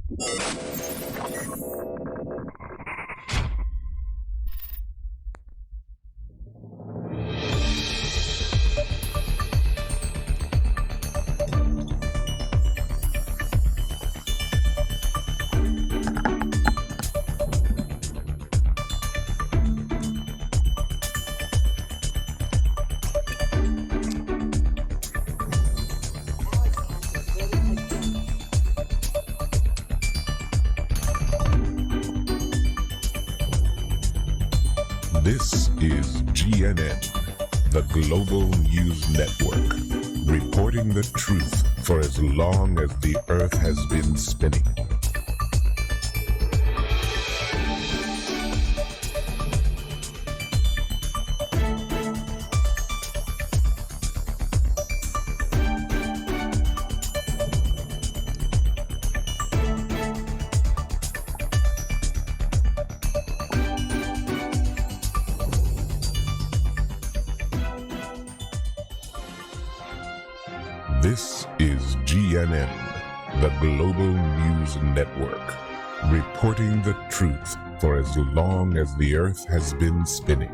This is GNN, the Global News Network, reporting the truth for as long as the Earth has been spinning. This is GNN, the Global News Network, reporting the truth for as long as the Earth has been spinning.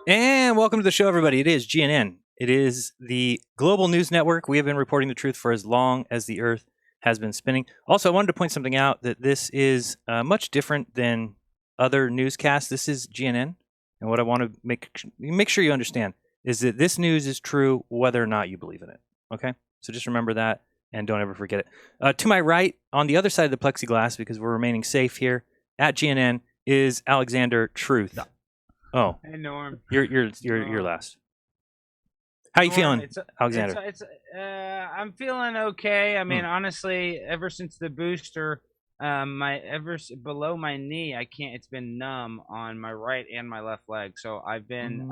And welcome to the show, everybody. It is GNN. It is the Global News Network. We have been reporting the truth for as long as the Earth has been spinning. Also, I wanted to point something out that this is much different than other newscasts. This is GNN. And what I want to make sure you understand is that this news is true whether or not you believe in it. Okay? So just remember that and don't ever forget it. To my right, on the other side of the plexiglass, because we're remaining safe here at GNN, is Alexander Truth. No. Oh. Hey, Norm. You're last. How you feeling, Alexander? I'm feeling okay. I mean, honestly, ever since the booster, below my knee, I can't. It's been numb on my right and my left leg. So I've been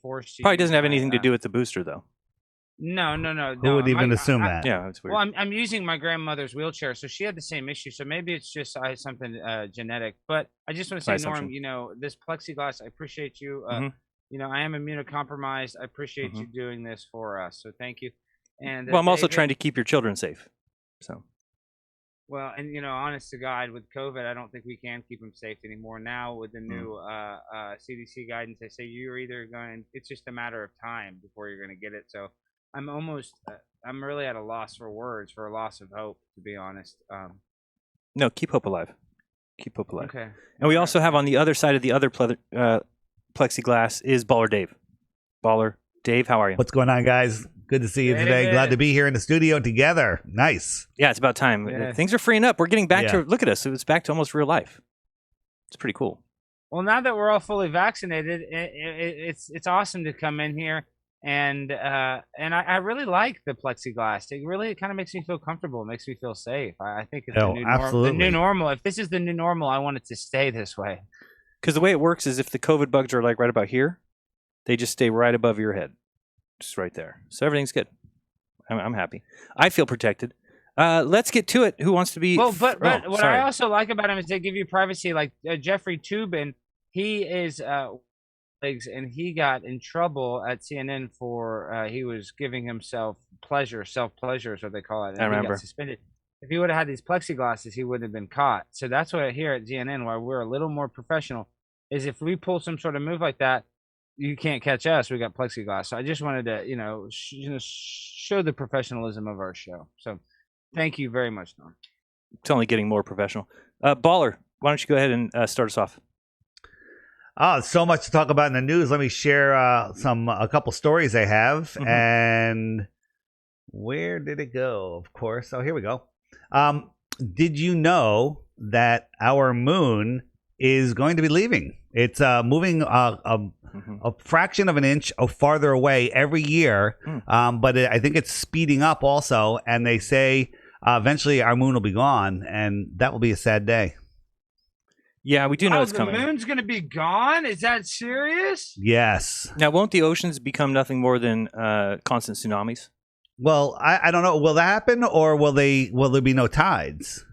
forced to. Probably doesn't have anything to do with the booster, though. No. Who would even assume that? Yeah, it's weird. Well, I'm using my grandmother's wheelchair, so she had the same issue. So maybe it's just something genetic. But I just want to say, Norm, this plexiglass, I appreciate you. I am immunocompromised. I appreciate you doing this for us. So thank you. And well, I'm also trying to keep your children safe. So. Well, and honest to God, with COVID, I don't think we can keep them safe anymore. Now with the new CDC guidance, they say you're either going. It's just a matter of time before you're going to get it. So. I'm really at a loss for words, for a loss of hope, to be honest. No, keep hope alive. Keep hope alive. Okay. And we also have on the other side of the other plexiglass is Baller Dave. Baller Dave, how are you? What's going on, guys? Good to see you today. Glad to be here in the studio together. Nice. Yeah, it's about time. Yeah. Things are freeing up. We're getting back to, look at us. It's back to almost real life. It's pretty cool. Well, now that we're all fully vaccinated, it's awesome to come in here. And I really like the plexiglass. It really kind of makes me feel comfortable. It makes me feel safe. I think it's the new normal. If this is the new normal, I want it to stay this way. Because the way it works is if the COVID bugs are like right about here, they just stay right above your head. Just right there. So everything's good. I'm happy. I feel protected. Let's get to it. Who wants to be... Well, but what I also like about him is they give you privacy. Like Jeffrey Toobin, he is... and he got in trouble at CNN for he was giving himself self-pleasure is what they call it. And I remember. He got suspended. If he would have had these plexiglasses, he wouldn't have been caught. So that's what here at GNN, why we're a little more professional, is if we pull some sort of move like that, you can't catch us. We got plexiglass. So I just wanted to, show the professionalism of our show. So thank you very much, Norm. It's only getting more professional. Baller, why don't you go ahead and start us off? Oh, so much to talk about in the news. Let me share a couple stories I have. And where did it go? Of course. Oh, here we go. Did you know that our moon is going to be leaving? It's moving a fraction of an inch farther away every year. But I think it's speeding up also. And they say eventually our moon will be gone. And that will be a sad day. Yeah, we do know it's coming. The moon's going to be gone? Is that serious? Yes. Now, won't the oceans become nothing more than constant tsunamis? Well, I don't know. Will that happen, or will there be no tides?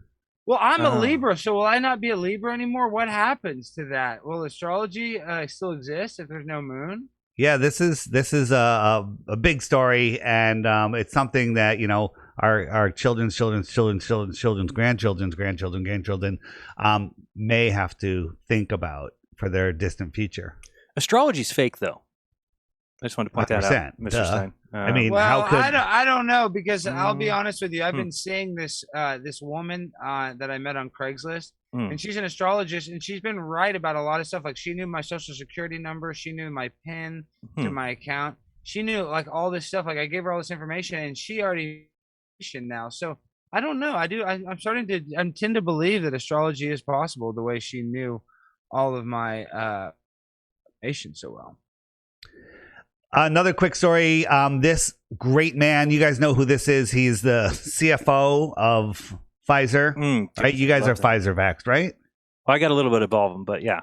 Well, I'm a Libra, so will I not be a Libra anymore? What happens to that? Will astrology still exist if there's no moon? Yeah, this is a big story, and it's something that our children's grandchildren may have to think about for their distant future. Astrology's fake, though. I just wanted to point that out, 100%, Mr. Stein. I mean, well, how could I don't know, because I'll be honest with you. I've been seeing this woman that I met on Craigslist, and she's an astrologist, and she's been right about a lot of stuff. Like, she knew my social security number, she knew my PIN to my account, she knew like all this stuff. Like, I gave her all this information, and she already now. So I don't know. I'm starting to tend to believe that astrology is possible, the way she knew all of my information so well. Another quick story. This great man, you guys know who this is. He's the CFO of Pfizer. Right? You guys are Pfizer vaxxed, right? Well, I got a little bit of all of them, but yeah.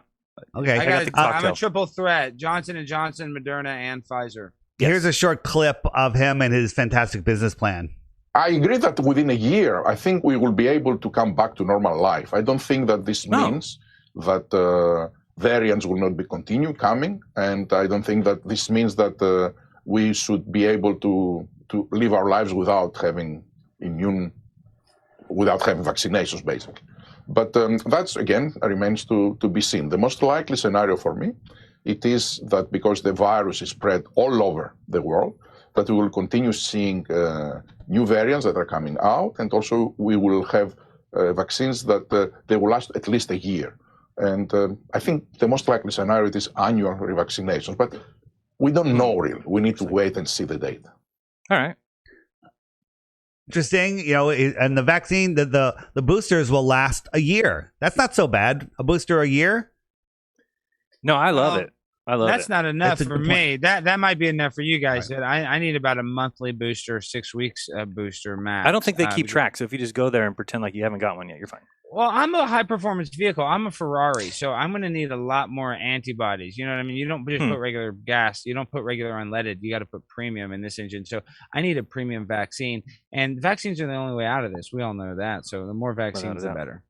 Okay. I'm a triple threat: Johnson & Johnson, Moderna, and Pfizer. Yes. Here's a short clip of him and his fantastic business plan. I agree that within a year, I think we will be able to come back to normal life. I don't think that this means that variants will not be continue coming, and I don't think that this means that we should be able to live our lives without having vaccinations, basically. But that's, again, remains to be seen. The most likely scenario for me, it is that because the virus is spread all over the world, that we will continue seeing new variants that are coming out, and also we will have vaccines that they will last at least a year. And I think the most likely scenario is annual revaccinations, but we don't know really. We need to wait and see the data. All right. Interesting, and the vaccine, the boosters will last a year. That's not so bad. A booster a year? No, I love it. That's not enough for me. That might be enough for you guys. Right. I need about a monthly booster, 6 weeks booster max. I don't think they keep track. So if you just go there and pretend like you haven't got one yet, you're fine. Well, I'm a high performance vehicle. I'm a Ferrari, so I'm going to need a lot more antibodies. You know what I mean? You don't just put regular gas. You don't put regular unleaded. You got to put premium in this engine. So I need a premium vaccine, and vaccines are the only way out of this. We all know that. So the more vaccines, the better.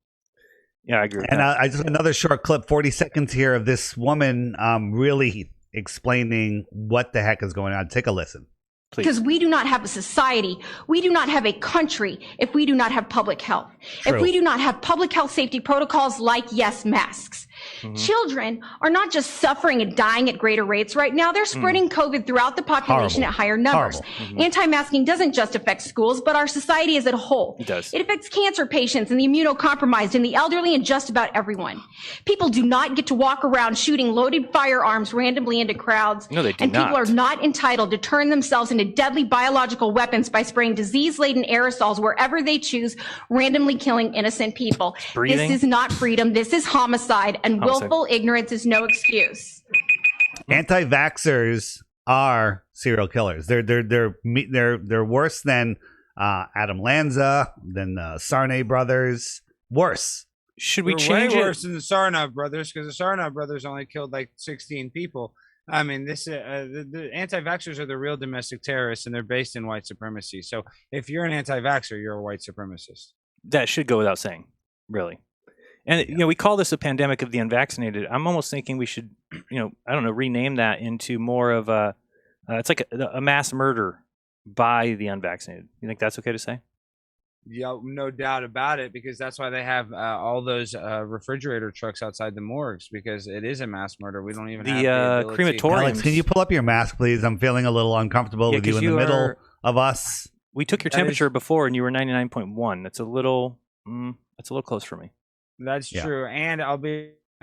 Yeah, I agree with that. And I just another short clip, 40 seconds here, of this woman really explaining what the heck is going on. Take a listen. Please. Because we do not have a society, we do not have a country if we do not have public health. True. If we do not have public health safety protocols like, yes, masks. Children are not just suffering and dying at greater rates right now. They're spreading COVID throughout the population at higher numbers. Anti-masking doesn't just affect schools, but our society as a whole. It does. It affects cancer patients and the immunocompromised and the elderly and just about everyone. People do not get to walk around shooting loaded firearms randomly into crowds. No, they do and not. People are not entitled to turn themselves into deadly biological weapons by spraying disease-laden aerosols wherever they choose, randomly killing innocent people. This is not freedom. This is homicide. And willful ignorance is no excuse. Anti-vaxxers are serial killers. They're worse than Adam Lanza, than the Sarney brothers. Worse. Should we change it? Worse than the Sarnav brothers, because the Sarnav brothers only killed like 16 people. I mean, the anti-vaxxers are the real domestic terrorists, and they're based in white supremacy. So if you're an anti-vaxxer, you're a white supremacist. That should go without saying, really. And, we call this a pandemic of the unvaccinated. I'm almost thinking we should, rename that into more of it's like a mass murder by the unvaccinated. You think that's okay to say? Yeah, no doubt about it, because that's why they have all those refrigerator trucks outside the morgues, because it is a mass murder. We don't even have the crematoriums. Alex, can you pull up your mask, please? I'm feeling a little uncomfortable with you in the middle of us. We took your temperature before, and you were 99.1. That's a little close for me. That's true, and I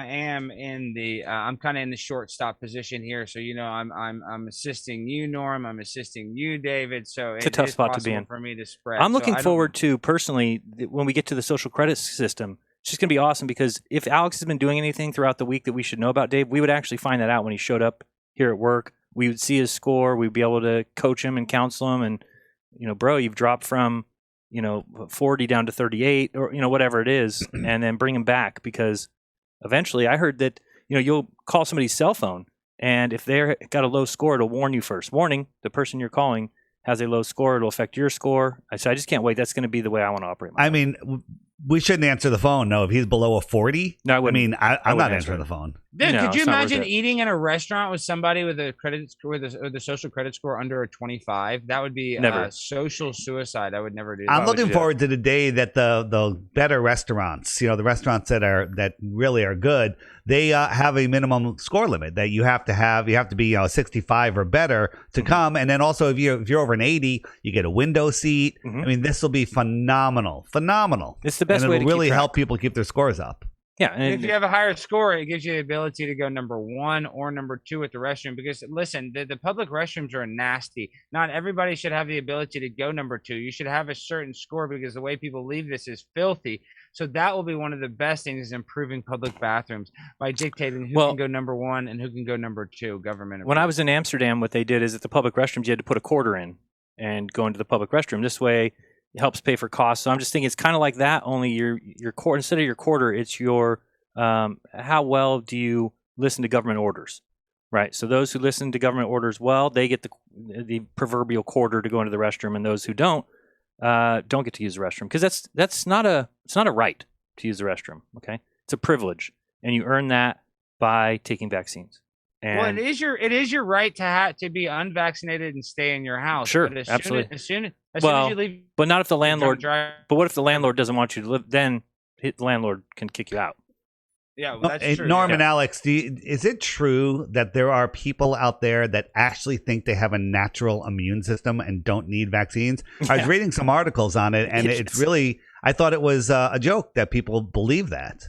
am in the I'm kind of in the shortstop position here, so I'm assisting you, Norm. I'm assisting you, David. So it's a tough spot to be in for me to spread. I'm looking forward to, personally, when we get to the social credit system. It's just going to be awesome, because if Alex has been doing anything throughout the week that we should know about, Dave, we would actually find that out when he showed up here at work. We would see his score. We'd be able to coach him and counsel him, and bro, you've dropped from 40 down to 38, or whatever it is, and then bring him back, because eventually I heard that you'll call somebody's cell phone, and if they're got a low score, it'll warn you first. Warning, the person you're calling has a low score. It'll affect your score. So I just can't wait. That's going to be the way I want to operate. I mean, we shouldn't answer the phone. No, if he's below a 40. No, I wouldn't. I mean, I'm not answering the phone. Dude, No, could you it's not worth imagine it. eating in a restaurant with somebody with a credit score, with the social credit score under a 25? That would be Never. Social suicide. I would never do that. I'm looking forward to the day that the better restaurants, the restaurants that really are good, they have a minimum score limit that you have to be 65 or better to come, and then also if you're over an 80, you get a window seat. I mean, this will be phenomenal. It's the best and way it'll to really keep track. help people keep their scores up. Yeah, And if you have a higher score, it gives you the ability to go number 1 or number 2 at the restroom. Because listen, the public restrooms are nasty. Not everybody should have the ability to go number 2. You should have a certain score because the way people leave this is filthy. So that will be one of the best things, is improving public bathrooms by dictating who can go number 1 and who can go number 2. Government. When I was in Amsterdam, what they did is at the public restrooms, you had to put a quarter in and go into the public restroom. This way, it helps pay for costs. So I'm just thinking it's kind of like that. Only your quarter, instead of your quarter, it's your how well do you listen to government orders, right? So those who listen to government orders well, they get the proverbial quarter to go into the restroom, and those who don't get to use the restroom, because it's not a right to use the restroom. Okay, it's a privilege, and you earn that by taking vaccines. And well, it is your right to be unvaccinated and stay in your house. Sure, but absolutely. As soon as you leave, but not if the landlord. drive. But what if the landlord doesn't want you to live? Then the landlord can kick you out. Yeah, well, that's true. Norm and Alex, is it true that there are people out there that actually think they have a natural immune system and don't need vaccines? I was reading some articles on it, and it's really, I thought it was a joke that people believe that.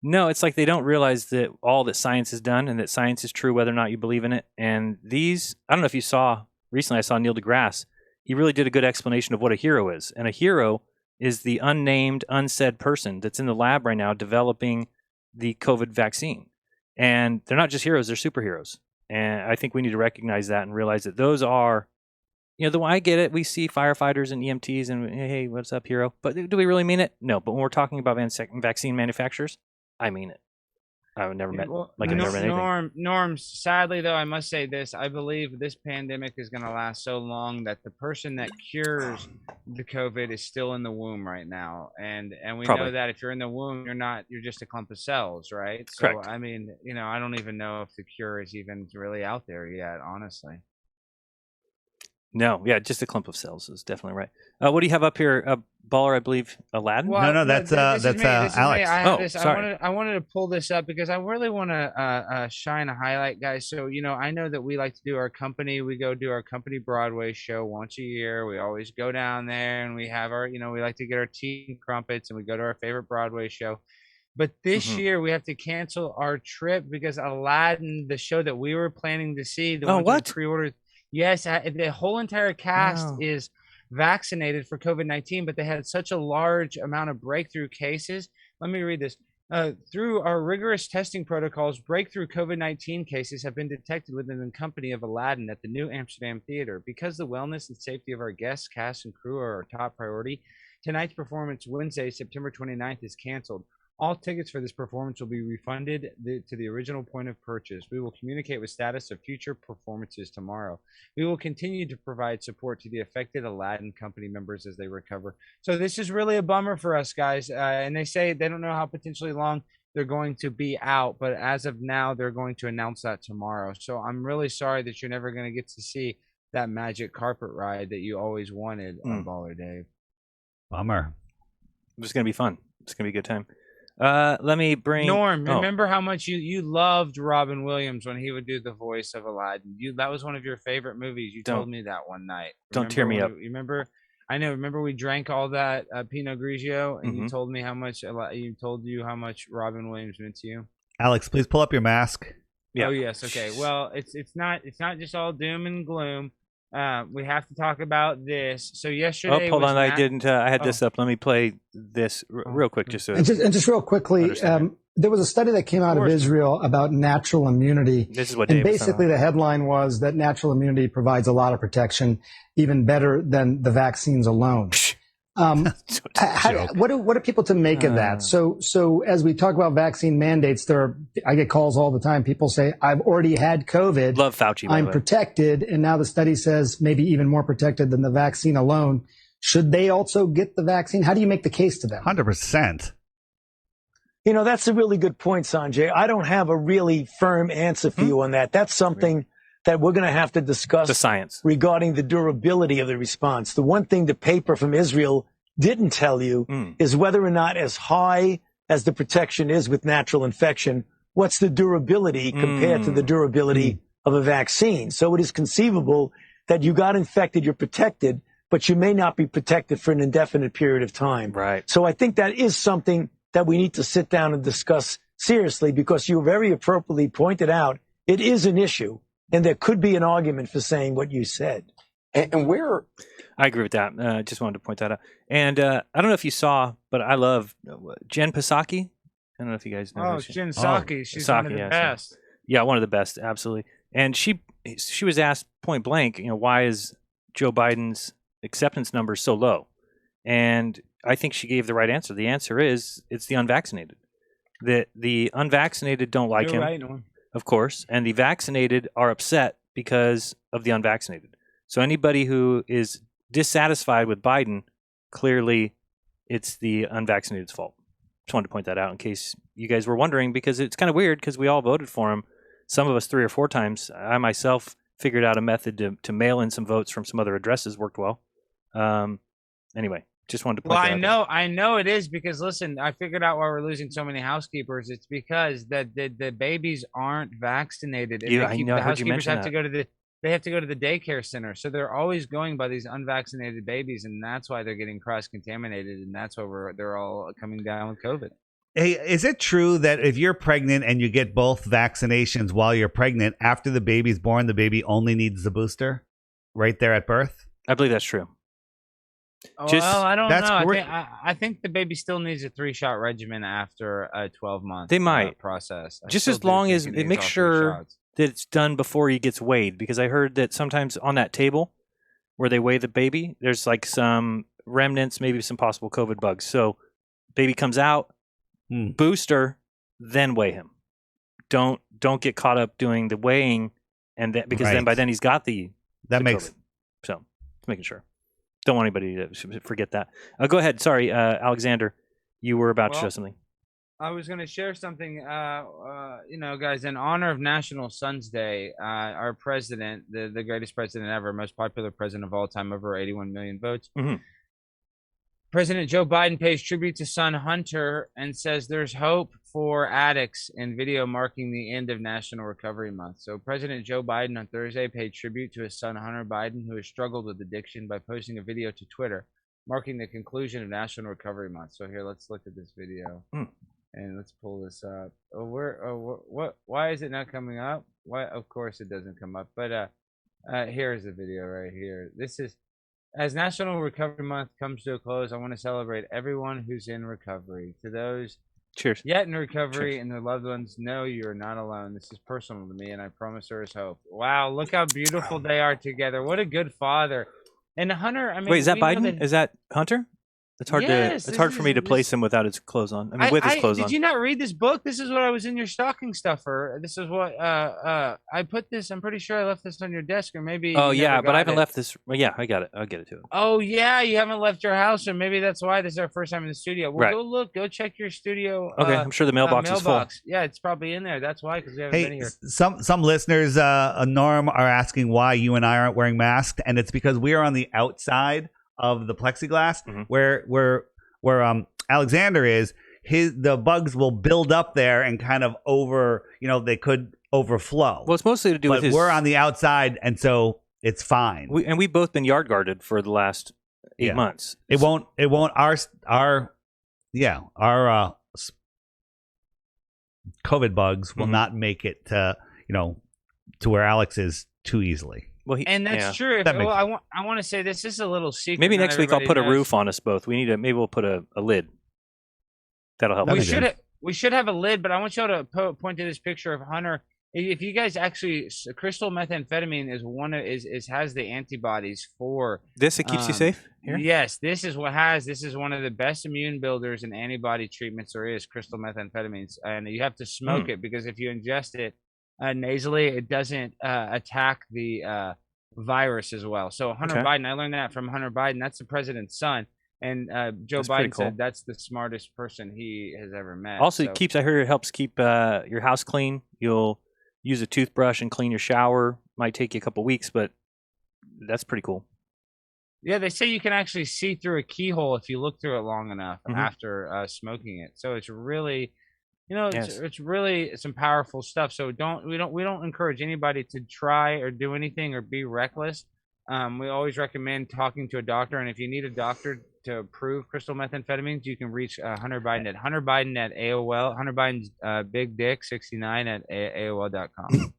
No, it's like they don't realize that all that science has done, and that science is true whether or not you believe in it. And these, I don't know if you saw, recently I saw Neil deGrasse. He really did a good explanation of what a hero is. And a hero is the unnamed, unsaid person that's in the lab right now developing the COVID vaccine. And they're not just heroes, they're superheroes. And I think we need to recognize that and realize that those are, I get it. We see firefighters and EMTs and, hey, what's up, hero? But do we really mean it? No. But when we're talking about vaccine manufacturers, I mean it. I've never met I've never met anything. Norm, sadly though, I must say this: I believe this pandemic is going to last so long that the person that cures the COVID is still in the womb right now, and we know that if you're in the womb, you're just a clump of cells, right? So correct. I mean, I don't even know if the cure is even really out there yet, honestly. No, yeah, just a clump of cells is definitely right. What do you have up here, Baller? I believe Aladdin. Well, no, that's Alex. Sorry. I wanted to pull this up because I really want to shine a highlight, guys. So I know that we like to do our company. We go do our company Broadway show once a year. We always go down there and we have our, we like to get our tea and crumpets, and we go to our favorite Broadway show. But this year we have to cancel our trip because Aladdin, the show that we were planning to see, the one we pre-ordered. Yes, the whole entire cast is vaccinated for COVID-19, but they had such a large amount of breakthrough cases. Let me read this. Through our rigorous testing protocols, breakthrough COVID-19 cases have been detected within the company of Aladdin at the New Amsterdam Theater. Because the wellness and safety of our guests, cast, and crew are our top priority, tonight's performance, Wednesday, September 29th, is canceled. All tickets for this performance will be refunded to the original point of purchase. We will communicate with status of future performances tomorrow. We will continue to provide support to the affected Aladdin company members as they recover. So this is really a bummer for us, guys. And they say they don't know how potentially long they're going to be out, but as of now, they're going to announce that tomorrow. So I'm really sorry that you're never going to get to see that magic carpet ride that you always wanted, Baller Dave. Bummer. It's going to be fun. It's going to be a good time. Let me bring Norm. Remember how much you loved Robin Williams when he would do the voice of Aladdin. That was one of your favorite movies. You told me that one night. Don't tear me up. You remember? I know. Remember we drank all that Pinot Grigio, and you told me how much. How much Robin Williams meant to you. Alex, please pull up your mask. Yeah. Oh yes. Okay. Well, it's not just all doom and gloom. We have to talk about this. So yesterday. Oh, hold on! I didn't. I had this up. Let me play this real quick, just so. And just real quickly, there was a study that came out of Israel about natural immunity. This is what. And basically, the headline was that natural immunity provides a lot of protection, even better than the vaccines alone. What are people to make of that? So as we talk about vaccine mandates, I get calls all the time. People say, I've already had COVID. Love Fauci. I'm protected. And now the study says maybe even more protected than the vaccine alone. Should they also get the vaccine? How do you make the case to them? 100%. You know, that's a really good point, Sanjay. I don't have a really firm answer for you on that. That's something that we're going to have to discuss The science. regarding the durability of the response. The one thing the paper from Israel didn't tell you is whether or not, as high as the protection is with natural infection, what's the durability compared to the durability of a vaccine. So it is conceivable that you got infected, you're protected, but you may not be protected for an indefinite period of time. Right. So I think that is something that we need to sit down and discuss seriously, because you very appropriately pointed out it is an issue, and there could be an argument for saying what you said. And where I agree with that. Just wanted to point that out. And I don't know if you saw, but I love Jen Psaki. I don't know if you guys know. Oh, Jen Psaki. She's one of the best. Yeah, one of the best, absolutely. And she was asked point blank, why is Joe Biden's acceptance number so low? And I think she gave the right answer. The answer is it's the unvaccinated. The unvaccinated don't like him, right, of course, and the vaccinated are upset because of the unvaccinated. So anybody who is dissatisfied with Biden, clearly it's the unvaccinated's fault. Just wanted to point that out in case you guys were wondering, because it's kind of weird because we all voted for him. Some of us 3 or 4 times. I myself figured out a method to mail in some votes from some other addresses. Worked well. Anyway, just wanted to point that out. I know it is, because listen, I figured out why we're losing so many housekeepers. It's because the babies aren't vaccinated. And I know. I heard you mention that. They have to go to the daycare center, so they're always going by these unvaccinated babies, and that's why they're getting cross-contaminated, and that's why they're all coming down with COVID. Hey, is it true that if you're pregnant and you get both vaccinations while you're pregnant, after the baby's born, the baby only needs the booster right there at birth? I believe that's true. Well, I don't know. I think the baby still needs a 3-shot regimen after a 12-month they might process. Just as long as it makes sure that it's done before he gets weighed, because I heard that sometimes on that table where they weigh the baby, there's like some remnants, maybe some possible COVID bugs. So baby comes out, booster, then weigh him. Don't get caught up doing the weighing, and that, because then by then he's got the makes COVID. So making sure. Don't want anybody to forget that. Go ahead. Sorry, Alexander, you were about to show something. I was going to share something, guys, in honor of National Sons Day. Our president, the greatest president ever, most popular president of all time, over 81 million votes. President Joe Biden pays tribute to son Hunter and says there's hope for addicts in video marking the end of National Recovery Month. So President Joe Biden on Thursday paid tribute to his son Hunter Biden, who has struggled with addiction, by posting a video to Twitter marking the conclusion of National Recovery Month. So here, let's look at this video. And let's pull this up. Why is it not coming up? Why? Of course it doesn't come up. But here's the video right here. This is, as National Recovery Month comes to a close, I want to celebrate everyone who's in recovery. To those yet in recovery and their loved ones, know you are not alone. This is personal to me, and I promise there is hope. Wow, look how beautiful they are together. What a good father. And Hunter, I mean, wait, is that Biden? Is that Hunter? It's hard it's hard for me to place him without his clothes on. I mean, with his clothes on. Did you not read this book? This is what I was in your stocking stuffer. This is what I put this. I'm pretty sure I left this on your desk, or maybe. Oh yeah, but I haven't left this. Well, yeah, I got it. I'll get it to him. Oh yeah, you haven't left your house, or maybe that's why this is our first time in the studio. Well, go check your studio. Okay, I'm sure the mailbox is full. Yeah, it's probably in there. That's why, because we haven't been here. Some listeners, Norm, are asking why you and I aren't wearing masks, and it's because we are on the outside of the plexiglass, where Alexander is. The bugs will build up there and kind of they could overflow. Well, it's mostly to do with his. We're on the outside, and so it's fine. We've both been yard guarded for the last 8 months. It won't. Our COVID bugs will not make it to where Alex is too easily. Well, and that's true. I want to say this is a little secret. Maybe next week I'll put a roof on us both. Maybe we'll put a lid. That'll help. We should have a lid, but I want y'all to point to this picture of Hunter. If you guys actually, crystal methamphetamine has the antibodies for this. It keeps you safe. Here? Yes, this is one of the best immune builders and antibody treatments there is. Crystal methamphetamines, and you have to smoke it, because if you ingest it nasally, it doesn't attack the virus as well. So Hunter Biden, I learned that from Hunter Biden. That's the president's son. And Joe That's pretty Biden cool. said that's the smartest person he has ever met. Also, so. I heard it helps keep your house clean. You'll use a toothbrush and clean your shower. Might take you a couple weeks, but that's pretty cool. Yeah, they say you can actually see through a keyhole if you look through it long enough Mhm. after smoking it. So it's really, Yes. it's really some powerful stuff. So we don't encourage anybody to try or do anything or be reckless. We always recommend talking to a doctor, and if you need a doctor to approve crystal methamphetamines, you can reach Hunter Biden at AOL, Hunter Biden's Big Dick 69 at AOL.com.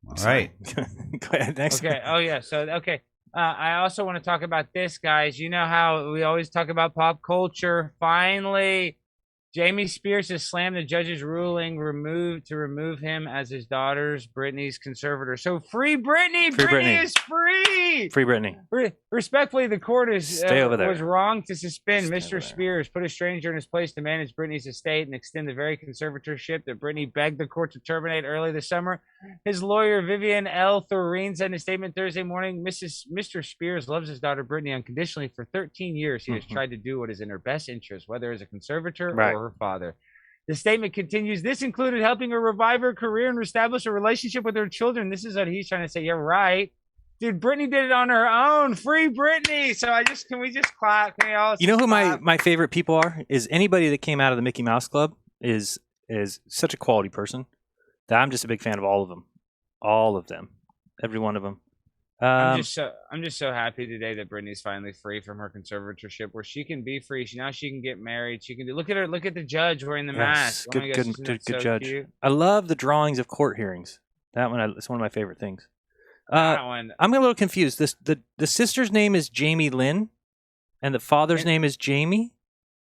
All right. Go ahead. Next. Okay. Oh yeah. So okay. I also want to talk about this, guys. You know how we always talk about pop culture. Finally, Jamie Spears has slammed the judge's ruling to remove him as his daughter's Britney's conservator. So free Britney. Free Britney Britney. is free. Free Britney. Respectfully, the court is Stay over there. was wrong to suspend Stay Mr. over there. Spears, put a stranger in his place to manage Britney's estate, and extend the very conservatorship that Britney begged the court to terminate early this summer. His lawyer, Vivian L. Thoreen, said in a statement Thursday morning, Mr. Spears loves his daughter Britney unconditionally. For 13 years, he has tried to do what is in her best interest, whether as a conservator Right. or her father. The statement continues, this included helping her revive her career and establish a relationship with her children. This is what he's trying to say. You're right. Dude, Britney did it on her own. Free Britney. So can we just clap? Can we all You know who clap? my favorite people are? Is anybody that came out of the Mickey Mouse Club is such a quality person that I'm just a big fan of all of them. All of them. Every one of them. I'm just so happy today that Britney's finally free from her conservatorship, where she can be free. Now she can get married. She can look at the judge wearing the mask. Oh my gosh, isn't that Good so judge. cute? I love the drawings of court hearings. That one, it's one of my favorite things. That one. I'm a little confused. The sister's name is Jamie Lynn, and the father's name is Jamie.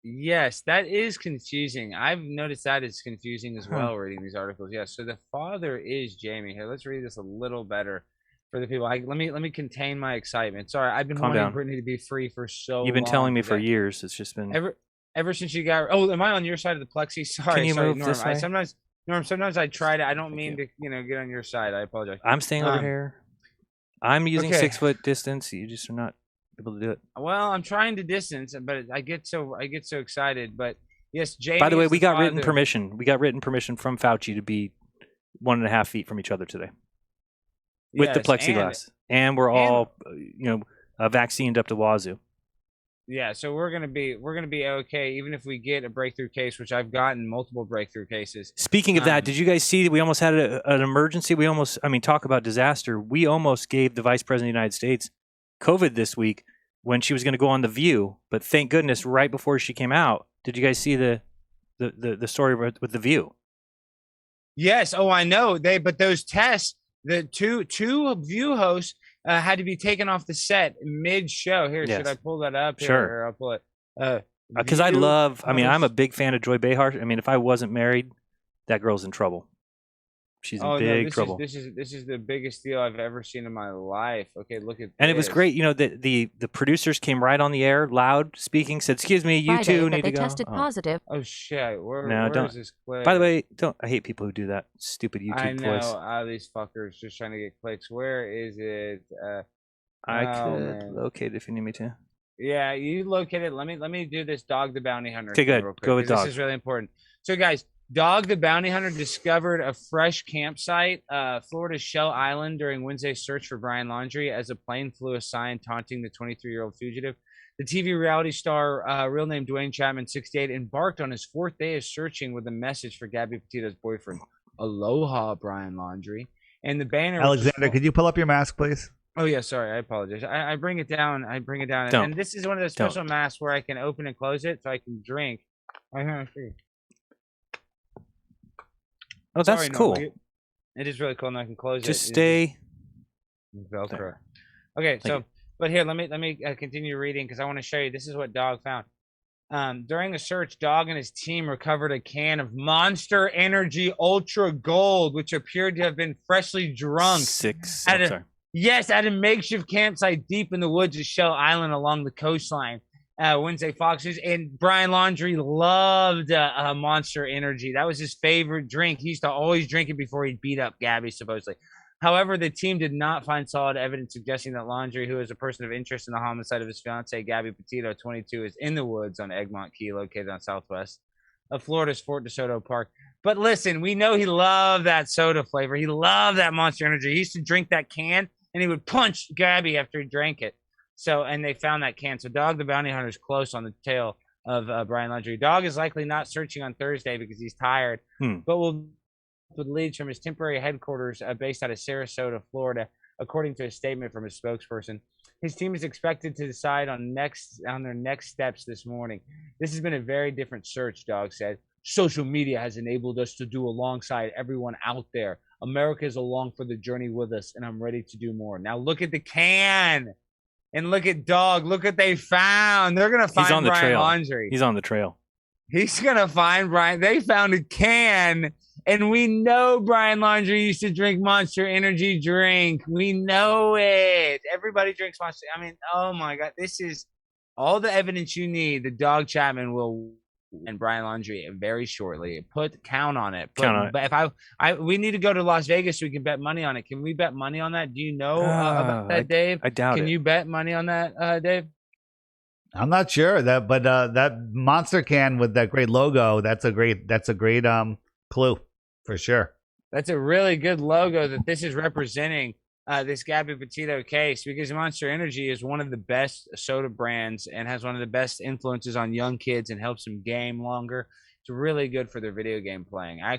Yes, that is confusing. I've noticed that is confusing as Huh. well reading these articles. Yes, so the father is Jamie. Here, let's read this a little better for the people. Let me contain my excitement. Sorry, I've been Calm wanting down. Britney to be free for so long. You've been telling me for today. years. It's just been. Ever since you got. Oh, am I on your side of the plexi? Sorry, Can you sorry, move Norm. this way? Sometimes I try to. I don't Thank mean you. to get on your side. I apologize. I'm staying over here. I'm using Okay. 6 foot distance. You just are not able to do it. Well, I'm trying to distance, but I get so excited. But yes, Jamie. By the way, is we got written father. permission. We got written permission from Fauci to be 1.5 feet from each other today with the Yes, plexiglass, and we're all vaccinated up to wazoo. Yeah, so we're gonna be okay, even if we get a breakthrough case, which I've gotten multiple breakthrough cases. Speaking of that, did you guys see that we almost had an emergency? Talk about disaster. We almost gave the Vice President of the United States COVID this week when she was going to go on The View, but thank goodness, right before she came out, did you guys see the story with The View? Yes. Oh, I know. But those tests, the two View hosts had to be taken off the set mid-show. Here, Yes. should I pull that up? Here? Sure. Here, I'll pull it. Because I'm a hosts- big fan of Joy Behar. If I wasn't married, that girl's in trouble. She's in big trouble. This is the biggest deal I've ever seen in my life. Okay, look at. And it was great. The producers came right on the air, loud speaking, said, "Excuse me, you two need to go." tested positive. Oh shit! Where don't. is this clip? By the way, don't. I hate people who do that stupid YouTube I know voice. these fuckers just trying to get clicks. Where is it? I Oh, could man. locate it if you need me to. Yeah, you locate it. Let me do this Dog the Bounty Hunter. Okay, thing good. real quick, Go with 'cause Dog. This is really important. So, guys, Dog the Bounty Hunter discovered a fresh campsite, Florida's Shell Island, during Wednesday's search for Brian Laundrie as a plane flew a sign taunting the 23-year-old fugitive. The TV reality star, real name Dwayne Chapman, 68, embarked on his 4th day of searching with a message for Gabby Petito's boyfriend. Aloha, Brian Laundrie. And the banner. Alexander, could you pull up your mask, please? Oh yeah, sorry, I apologize. I bring it down. Don't. And this is one of those special masks where I can open and close it so I can drink. Oh, that's Sorry, cool. Norm, it is really cool, and I can close Just it. stay. Velcro. there. Okay, Thank so you. but here, let me continue reading because I want to show you. This is what Dog found. During a search, Dog and his team recovered a can of Monster Energy Ultra Gold, which appeared to have been freshly drunk. At a makeshift campsite deep in the woods of Shell Island along the coastline. Wednesday Fox News. And Brian Laundrie loved Monster Energy. That was his favorite drink. He used to always drink it before he'd beat up Gabby, supposedly. However, the team did not find solid evidence suggesting that Laundrie, who is a person of interest in the homicide of his fiancee, Gabby Petito, 22, is in the woods on Egmont Key, located on southwest of Florida's Fort DeSoto Park. But listen, we know he loved that soda flavor. He loved that Monster Energy. He used to drink that can, and he would punch Gabby after he drank it. So, and they found that can. So, Dog the Bounty Hunter is close on the tail of Brian Laundrie. Dog is likely not searching on Thursday because he's tired, but will with leads from his temporary headquarters based out of Sarasota, Florida, according to a statement from his spokesperson. His team is expected to decide on their next steps this morning. This has been a very different search, Dog said. Social media has enabled us to do alongside everyone out there. America is along for the journey with us, and I'm ready to do more. Now look at the can, and look at Dog. Look what they found. They're gonna find Brian Laundrie. He's on the trail. He's gonna find Brian. They found a can. And we know Brian Laundrie used to drink Monster Energy drink. We know it. Everybody drinks Monster. I mean, oh my God, this is all the evidence you need. The Dog Chapman will and Brian Laundrie very shortly. Count on it. Count on it. But if we need to go to Las Vegas so we can bet money on it. Can we bet money on that? Do you know about that, Dave? I doubt it. Can you bet money on that, Dave? I'm not sure but that monster can with that great logo. That's a great clue. For sure. That's a really good logo that this is representing this Gabby Petito case, because Monster Energy is one of the best soda brands and has one of the best influences on young kids and helps them game longer. It's really good for their video game playing. I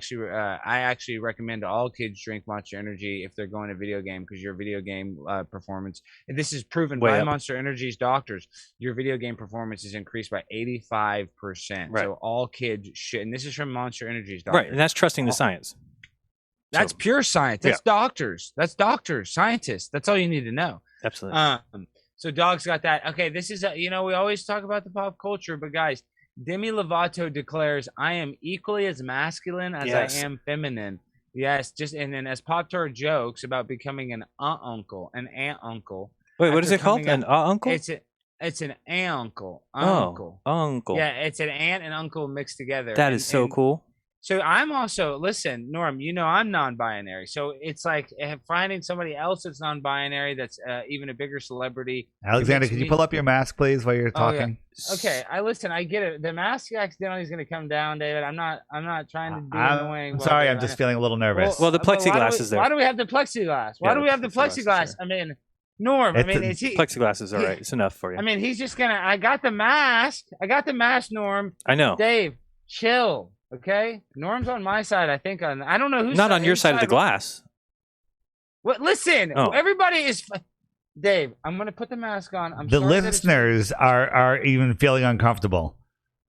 actually recommend all kids drink Monster Energy if they're going to video game, because your video game performance, and this is proven by Monster Energy's doctors, your video game performance is increased by 85%. Right. So all kids should, and this is from Monster Energy's doctors. Right, and that's trusting the science. That's pure science. That's doctors. That's doctors, scientists. That's all you need to know. Absolutely. So Dog's got that. Okay, this is we always talk about the pop culture, but guys, Demi Lovato declares, "I am equally as masculine as I am feminine." Yes, and then as Pop-Tart jokes about becoming an uncle, an aunt uncle. Wait, what is it called? An uncle? It's an aunt uncle. Uncle. Yeah, it's an aunt and uncle mixed together. That is so cool. So I'm also, listen, Norm, I'm non-binary. So it's like finding somebody else that's non-binary that's even a bigger celebrity. Alexander, could you pull up your mask, please, while you're talking? Yeah. Okay, I get it. The mask accidentally is going to come down, David. I'm not trying to be annoying. I'm sorry, I'm just feeling a little nervous. Well, the plexiglass is there. Why do we have the plexiglass? Why do we have the plexiglass? I mean, Norm, plexiglass is all right. It's enough for you. I mean, he's just going to, I got the mask, Norm. I know. Dave, chill. Okay, Norm's on my side. I think I don't know who's not on your side of the glass. What? Listen, everybody is. Dave, I'm gonna put the mask on. The listeners are even feeling uncomfortable.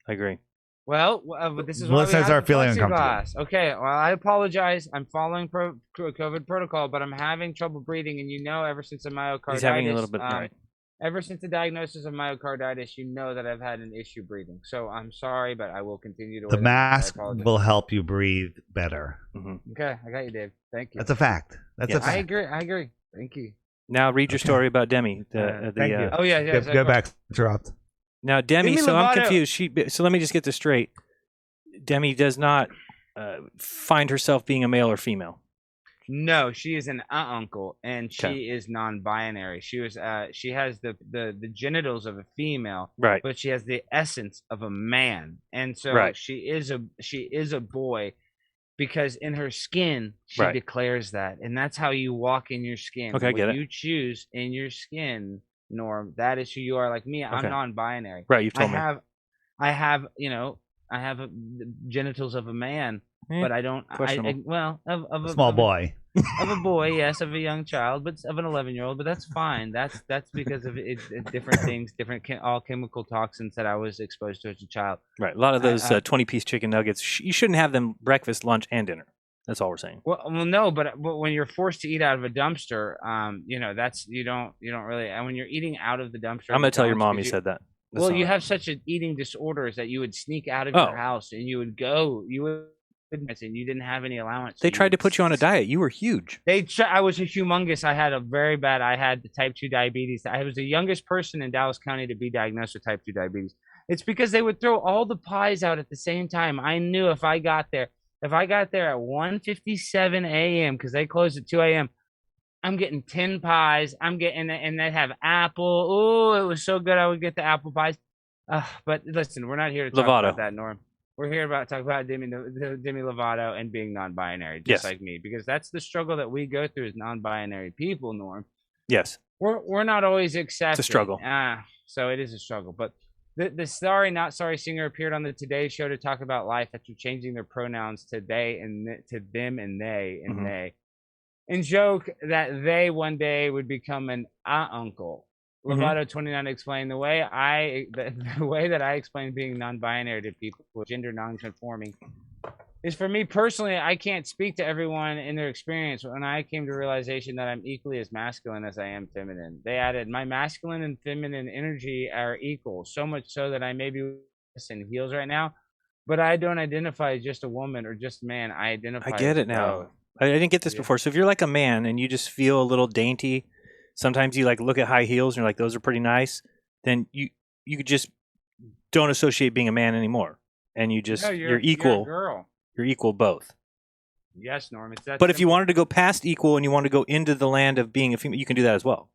I agree. Well, but this is why listeners are feeling uncomfortable. Okay, well, I apologize. I'm following COVID protocol, but I'm having trouble breathing, and ever since the myocarditis, he's having a little bit. Right. Ever since the diagnosis of myocarditis, that I've had an issue breathing. So I'm sorry, but I will continue to. The mask will help you breathe better. Mm-hmm. Okay, I got you, Dave. Thank you. That's a fact. That's a fact. I agree. Thank you. Now read your story about Demi. Thank you. Oh yeah. Go back. Interrupt. Now Demi. So I'm confused. So let me just get this straight. Demi does not find herself being a male or female. No, she is an uncle, and she is non-binary. She has the genitals of a female, right? But she has the essence of a man, and so she is a boy, because in her skin she declares that, and that's how you walk in your skin. Okay, I get it. You choose in your skin, Norm. That is who you are. Like me, I'm non-binary. Right, you've told me. I have the genitals of a man. But I don't. Of a small boy. Of a boy, yes, of a young child, but of an 11-year-old. But that's fine. That's because of different things, all chemical toxins that I was exposed to as a child. Right. A lot of those 20-piece chicken nuggets. You shouldn't have them breakfast, lunch, and dinner. That's all we're saying. Well, no, but when you're forced to eat out of a dumpster, that's you don't really. And when you're eating out of the dumpster, I'm gonna tell your mom you said that. Well, you have such an eting disorders that you would sneak out of your house and you would and you didn't have any allowance. They tried to put you on a diet. You were huge. I was a humongous. I had the type 2 diabetes. I was the youngest person in Dallas County to be diagnosed with type 2 diabetes. It's because they would throw all the pies out at the same time. I knew if I got there at 1:57 a.m. because they closed at 2 a.m., I'm getting 10 pies. I'm getting, and they have apple. Oh, it was so good. I would get the apple pies. But listen, we're not here to talk about that, Norm. We're here to talk about Demi Lovato and being non-binary, just like me, because that's the struggle that we go through as non-binary people, Norm. Yes. We're not always accepted. It's a struggle. So it is a struggle. But the Sorry Not Sorry singer appeared on the Today Show to talk about life after changing their pronouns to they and to them and they and they, and joke that they one day would become an uncle. Lovato 29 explained the way that I explain being non-binary to people with gender non-conforming is, for me personally, I can't speak to everyone in their experience. When I came to realization that I'm equally as masculine as I am feminine, they added, my masculine and feminine energy are equal, so much so that I may be in heels right now, but I don't identify as just a woman or just a man. I identify. I get it now. I didn't get this before. So if you're like a man and you just feel a little dainty, sometimes you like look at high heels and you're like, those are pretty nice, then you just don't associate being a man anymore, and you just you're equal. You're a girl. You're equal both. Yes, Norm. It's that but simple. If you wanted to go past equal and you want to go into the land of being a female, you can do that as well.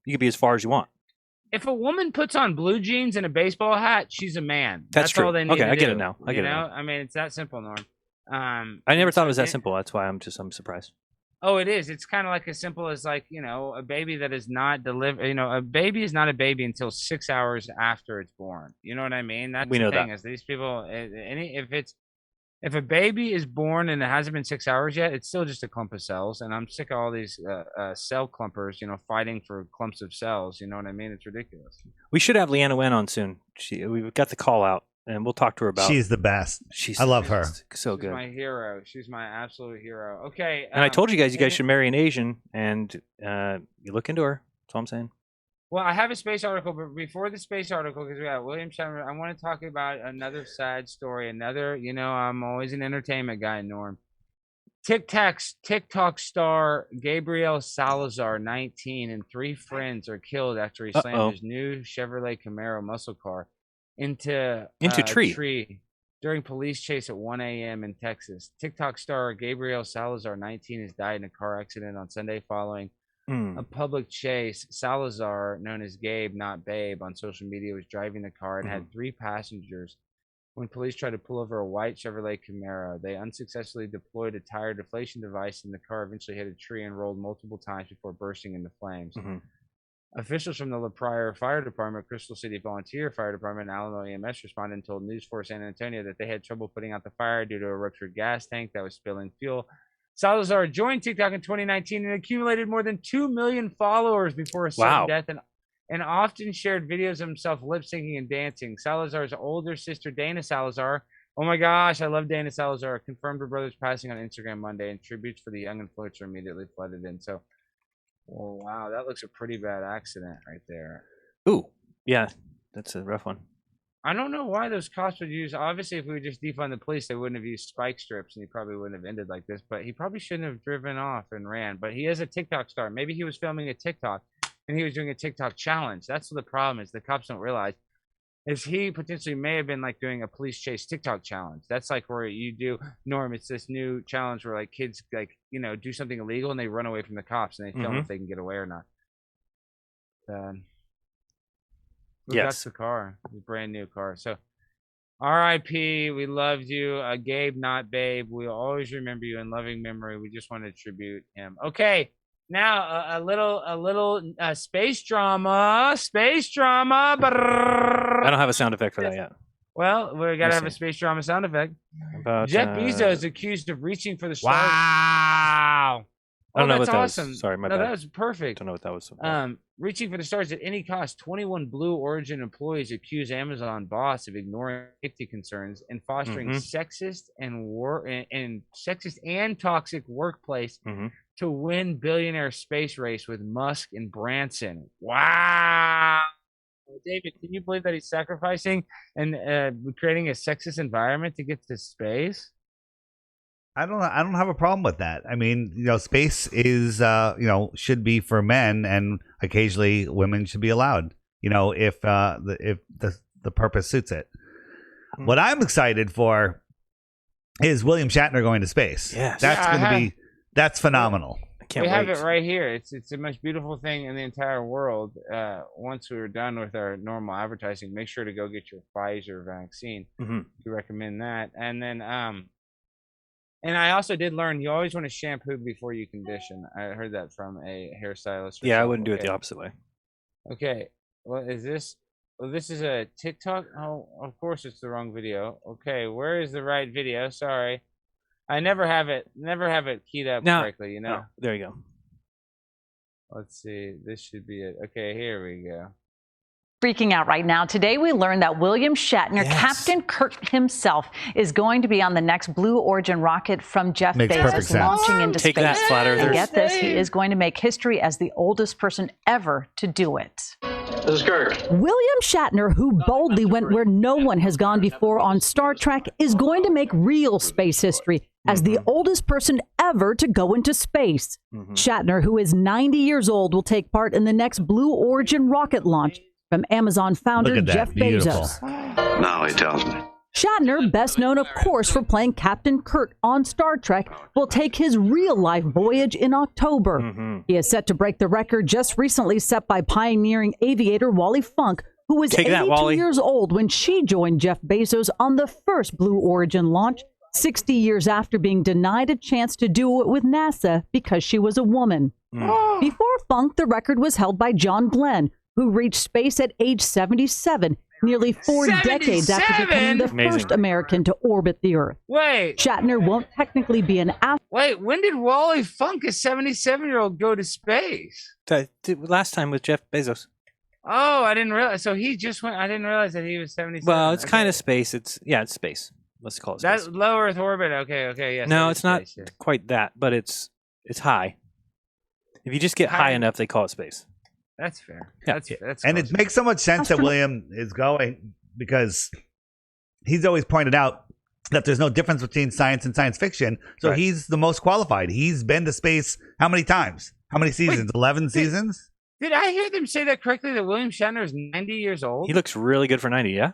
You can be as far as you want. If a woman puts on blue jeans and a baseball hat, she's a man. That's true. All they need to I get it now. I get it now. I mean, it's that simple, Norm. I never thought it was that simple. That's why I'm surprised. Oh, it is. It's kind of like as simple as, like, a baby that is not delivered. A baby is not a baby until 6 hours after it's born. You know what I mean? That's we know the thing, that. is these people, if a baby is born and it hasn't been 6 hours yet, it's still just a clump of cells. And I'm sick of all these cell clumpers, fighting for clumps of cells. You know what I mean? It's ridiculous. We should have Leanna Wen on soon. We've got the call out, and we'll talk to her about. She's the best. I love her. So She's good. my hero. She's my absolute hero. Okay. And I told you guys should marry an Asian, and you look into her. That's all I'm saying. Well, I have a space article, but before the space article, because we got William Shatner, I want to talk about another sad story. I'm always an entertainment guy, Norm. TikTok star Gabriel Salazar, 19, and 3 friends are killed after he slammed his new Chevrolet Camaro muscle car into a tree during police chase at 1 a.m. in Texas. TikTok star Gabriel Salazar, 19, has died in a car accident on Sunday following a public chase. Salazar, known as Gabe, not Babe, on social media, was driving the car and had 3 passengers. When police tried to pull over a white Chevrolet Camaro, they unsuccessfully deployed a tire deflation device, and the car eventually hit a tree and rolled multiple times before bursting into flames. Officials from the La Pryor Fire Department, Crystal City Volunteer Fire Department, and Alamo EMS responded and told News 4 San Antonio that they had trouble putting out the fire due to a ruptured gas tank that was spilling fuel. Salazar joined TikTok in 2019 and accumulated more than 2 million followers before a sudden death, and often shared videos of himself lip-syncing and dancing. Salazar's older sister, Dana Salazar, oh my gosh, I love Dana Salazar, confirmed her brother's passing on Instagram Monday, and tributes for the young influencer immediately flooded in. So, oh, wow, that looks a pretty bad accident right there. Ooh, yeah, that's a rough one. I don't know why those cops would use. Obviously, if we would just defund the police, they wouldn't have used spike strips, and he probably wouldn't have ended like this. But he probably shouldn't have driven off and ran. But he is a TikTok star. Maybe he was filming a TikTok, and he was doing a TikTok challenge. That's what the problem is. The cops don't realize is he potentially may have been like doing a police chase TikTok challenge. That's like where you do, Norm, it's this new challenge where like kids like, do something illegal and they run away from the cops and they film if they can get away or not. That's the car. It's a brand new car. So R.I.P. We loved you. Gabe, not Babe. We'll always remember you in loving memory. We just want to tribute him. Okay. Now a little space drama. I don't have a sound effect for that yet. Well, we got to have a space drama sound effect. Jeff Bezos accused of reaching for the stars. Wow. I don't know what that awesome. Was. Sorry, my bad. That was perfect. I don't know what that was about. Reaching for the stars at any cost, 21 Blue Origin employees accuse Amazon boss of ignoring safety concerns and fostering sexist and toxic workplace to win billionaire space race with Musk and Branson. Wow. David, can you believe that he's sacrificing and creating a sexist environment to get to space? I don't have a problem with that. I mean, space is, should be for men, and occasionally women should be allowed, if the purpose suits it. What I'm excited for is William Shatner going to space. Yes. That's phenomenal. Can't we have wait. it right here. It's the most beautiful thing in the entire world. Once we're done with our normal advertising, make sure to go get your Pfizer vaccine. Mm-hmm. We recommend that. And then and I also did learn you always want to shampoo before you condition. I heard that from a hairstylist. Yeah, I wouldn't do it the opposite way. Okay, what is this? Well, this is a TikTok. Oh, of course it's the wrong video. Okay, where is the right video? Sorry, I never have it keyed up correctly. You know. Oh, there you go. Let's see. This should be it. Okay, here we go. Freaking out right now. Today we learned that William Shatner, Captain Kirk himself, is going to be on the next Blue Origin rocket from Jeff Bezos launching into space. Take that, flat earthers. And get this, he is going to make history as the oldest person ever to do it. This is Kirk. William Shatner, who boldly went where no one has gone before on Star Trek, is going to make real space history as the oldest person ever to go into space. Shatner, who is 90 years old, will take part in the next Blue Origin rocket launch from Amazon founder Jeff Bezos. Now he tells me. Shatner, best known, of course, for playing Captain Kirk on Star Trek, will take his real-life voyage in October. He is set to break the record just recently set by pioneering aviator Wally Funk, who was 82 years old when she joined Jeff Bezos on the first Blue Origin launch, 60 years after being denied a chance to do it with NASA because she was a woman. Before Funk, the record was held by John Glenn, who reached space at age 77, nearly 4 decades after becoming the first American to orbit the Earth. Wait. Shatner won't technically be an astronaut. Wait, when did Wally Funk, a 77-year-old, go to space? Last time with Jeff Bezos. Oh, I didn't realize. So he just went. I didn't realize that he was 77. Well, it's kind of space. It's space. Let's call it space. That's low Earth orbit. Okay, yes. No, it's not quite that, but it's high. If you just get high enough, they call it space. That's fair. Yeah. That's and it makes so much sense that William is going because he's always pointed out that there's no difference between science and science fiction. So he's the most qualified. He's been to space how many times? How many seasons? 11 seasons? Did I hear them say that correctly, that William Shatner is 90 years old? He looks really good for 90, yeah?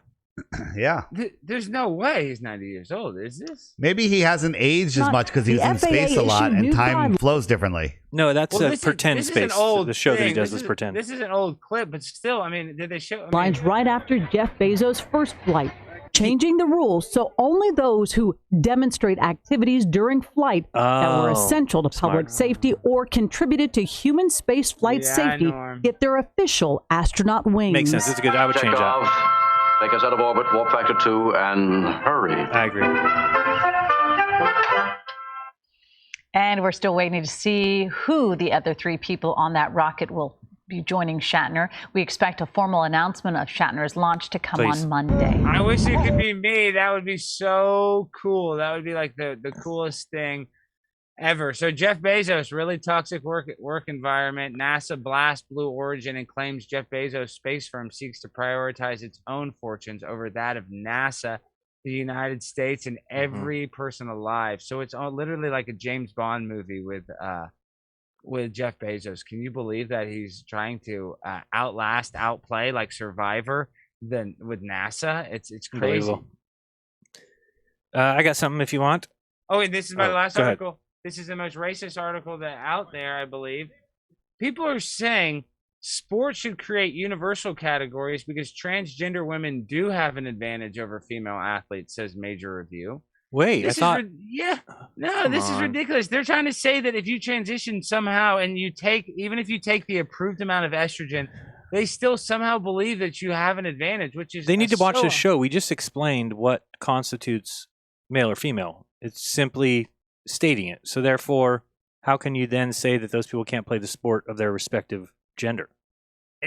Yeah. There's no way he's 90 years old, is this? Maybe he hasn't aged as much because he's in space a lot and time flows differently. No, that's a pretend space. The show that he does is pretend. This is an old clip, but still, I mean, did they show? Lines right after Jeff Bezos' first flight, changing the rules so only those who demonstrate activities during flight that were essential to public safety or contributed to human space flight safety get their official astronaut wings. Makes sense. It's good. I would change that. Take us out of orbit, warp factor 2, and hurry. I agree. And we're still waiting to see who the other 3 people on that rocket will be joining Shatner. We expect a formal announcement of Shatner's launch to come on Monday. I wish it could be me. That would be so cool. That would be like the coolest thing ever. So Jeff Bezos, really toxic work environment. NASA blasts Blue Origin and claims Jeff Bezos' space firm seeks to prioritize its own fortunes over that of NASA, the United States, and every person alive. So it's literally like a James Bond movie with Jeff Bezos. Can you believe that he's trying to outplay like Survivor with NASA? It's crazy. I got something if you want. Oh, and this is my last article. This is the most racist article out there, I believe. People are saying sports should create universal categories because transgender women do have an advantage over female athletes, says Major Review. Wait, this is ridiculous. They're trying to say that if you transition somehow and even if you take the approved amount of estrogen, they still somehow believe that you have an advantage, which is... They need to watch the show. We just explained what constitutes male or female. It's simply stating it. So therefore, how can you then say that those people can't play the sport of their respective gender?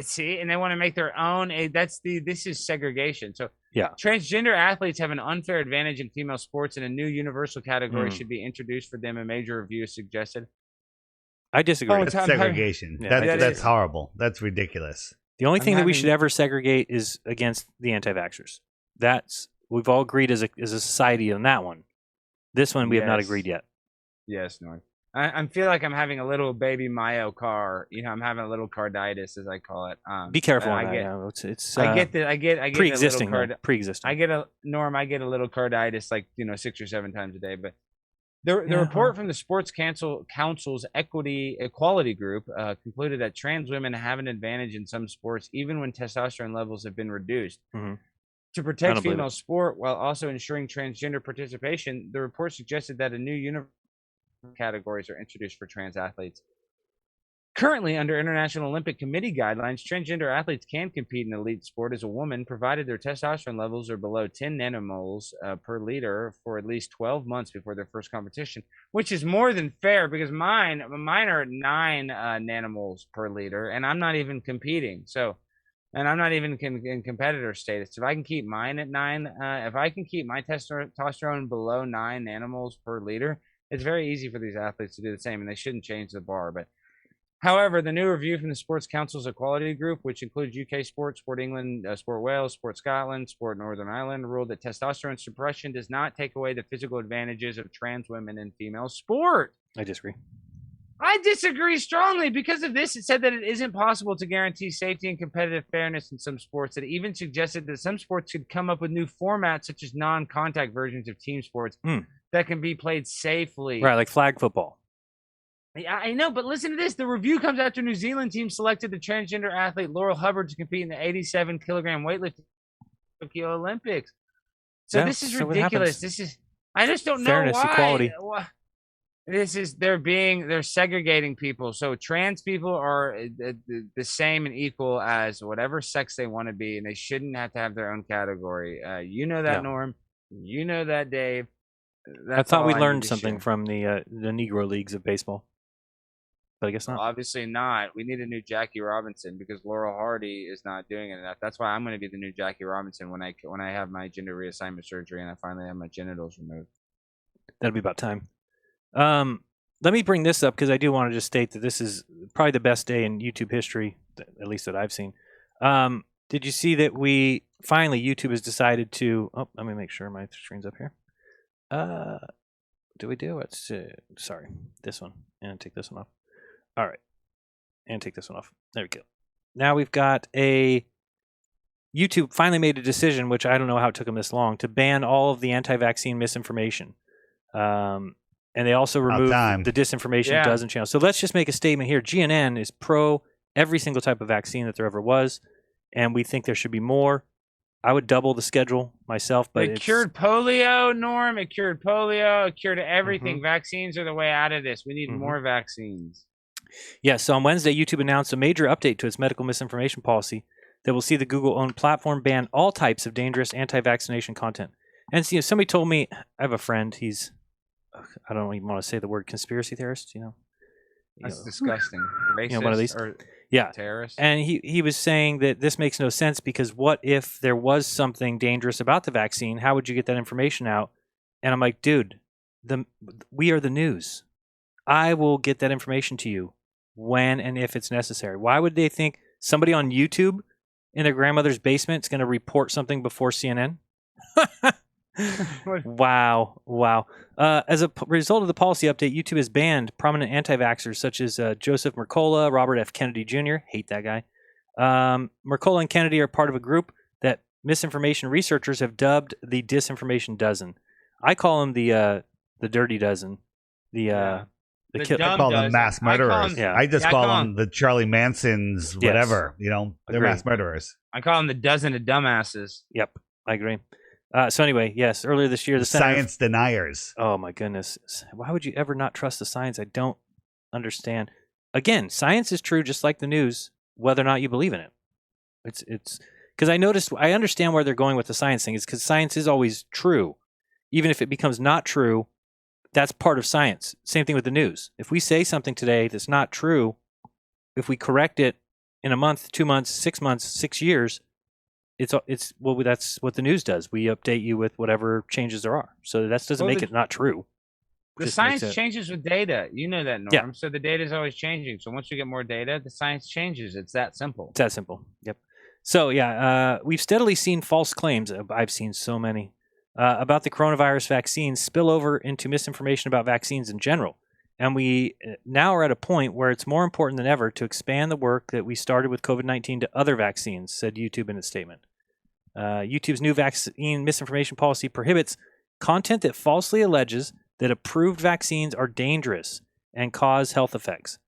See, and they want to make their own. This is segregation. So yeah, transgender athletes have an unfair advantage in female sports, and a new universal category should be introduced for them. A Major Review suggested. I disagree. That's segregation. That's horrible. That's ridiculous. The only thing that we should ever segregate is against the anti-vaxxers. We've all agreed as a society on that one. This one we have not agreed yet. Yes, Norm. I feel like I'm having a little baby myocar. I'm having a little carditis, as I call it. Be careful on that. I get pre-existing. I get a little carditis like 6 or 7 times a day. But The report from the Sports Council's Equality Group concluded that trans women have an advantage in some sports, even when testosterone levels have been reduced. To protect female sport while also ensuring transgender participation, the report suggested that a new uniform categories are introduced for trans athletes. Currently, under International Olympic Committee guidelines, transgender athletes can compete in elite sport as a woman, provided their testosterone levels are below 10 nanomoles per liter for at least 12 months before their first competition, which is more than fair because mine are at 9 nanomoles per liter, and I'm not even competing. And I'm not even in competitor status. If I can keep mine at 9, if I can keep my testosterone below 9 nanomoles per liter, it's very easy for these athletes to do the same, and they shouldn't change the bar. But however, the new review from the Sports Council's Equality Group, which includes UK Sport, Sport England, Sport Wales, Sport Scotland, Sport Northern Ireland, ruled that testosterone suppression does not take away the physical advantages of trans women in female sport. I disagree. I disagree strongly. Because of this, it said that it isn't possible to guarantee safety and competitive fairness in some sports. It even suggested that some sports could come up with new formats, such as non-contact versions of team sports that can be played safely. Right, like flag football. Yeah, I know, but listen to this. The review comes after New Zealand team selected the transgender athlete Laurel Hubbard to compete in the 87-kilogram weightlifting Tokyo Olympics. So this is ridiculous. I just don't know why. Equality. They're segregating people. So trans people are the same and equal as whatever sex they want to be, and they shouldn't have to have their own category. You know that, Norm. You know that, Dave. I thought we learned something from the Negro Leagues of baseball. But I guess not. Obviously not. We need a new Jackie Robinson because Laurel Hardy is not doing it enough. That's why I'm going to be the new Jackie Robinson when I have my gender reassignment surgery and I finally have my genitals removed. That'll be about time. Let me bring this up because I do want to just state that this is probably the best day in YouTube history, at least that I've seen. Did you see that YouTube has decided to? Oh, let me make sure my screen's up here. Do we do it? Sorry, this one, and take this one off. All right, and take this one off. There we go. Now we've got YouTube finally made a decision, which I don't know how it took them this long, to ban all of the anti-vaccine misinformation. And they also removed the disinformation dozen channels. So let's just make a statement here. GNN is pro every single type of vaccine that there ever was, and we think there should be more. I would double the schedule myself, but it cured polio, Norm. It cured polio. It cured everything. Vaccines are the way out of this. We need more vaccines. Yeah, so on Wednesday, YouTube announced a major update to its medical misinformation policy that will see the Google-owned platform ban all types of dangerous anti-vaccination content. And somebody told me, I have a friend, he's, I don't even want to say the word conspiracy theorist, That's disgusting. Racist one of these. Or terrorist. And he was saying that this makes no sense because what if there was something dangerous about the vaccine? How would you get that information out? And I'm like, dude, we are the news. I will get that information to you when and if it's necessary. Why would they think somebody on YouTube in their grandmother's basement is going to report something before CNN? Wow. As a result of the policy update, YouTube has banned prominent anti-vaxxers such as Joseph Mercola, Robert F. Kennedy Jr., hate that guy. Mercola and Kennedy are part of a group that misinformation researchers have dubbed the Disinformation Dozen. I call them the Dirty Dozen. I call them mass murderers. I just call them the Charlie Mansons, whatever. They're mass murderers. I call them the dozen of dumbasses. Yep, I agree. So anyway, yes, earlier this year, the science deniers. Oh my goodness, why would you ever not trust the science? I don't understand. Again, science is true, just like the news, whether or not you believe in it. It's because I understand where they're going with the science thing. Is because science is always true, even if it becomes not true. That's part of science. Same thing with the news. If we say something today that's not true, if we correct it in a month, 2 months, 6 months, 6 years, that's what the news does. We update you with whatever changes there are. So that doesn't make it not true. The science changes with data. You know that, Norm. Yeah. So the data is always changing. So once you get more data, the science changes. It's that simple. It's that simple. Yep. So we've steadily seen false claims. I've seen so many. About the coronavirus vaccines spill over into misinformation about vaccines in general. And we now are at a point where it's more important than ever to expand the work that we started with COVID-19 to other vaccines, said YouTube in its statement. YouTube's new vaccine misinformation policy prohibits content that falsely alleges that approved vaccines are dangerous and cause health effects.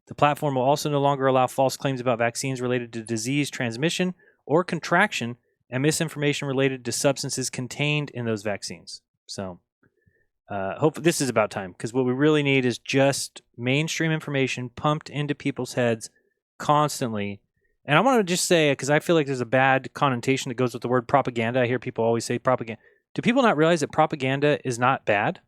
The platform will also no longer allow false claims about vaccines related to disease transmission or contraction and misinformation related to substances contained in those vaccines. So, hope this is about time, because what we really need is just mainstream information pumped into people's heads constantly. And I want to just say, because I feel like there's a bad connotation that goes with the word propaganda. I hear people always say propaganda. Do people not realize that propaganda is not bad?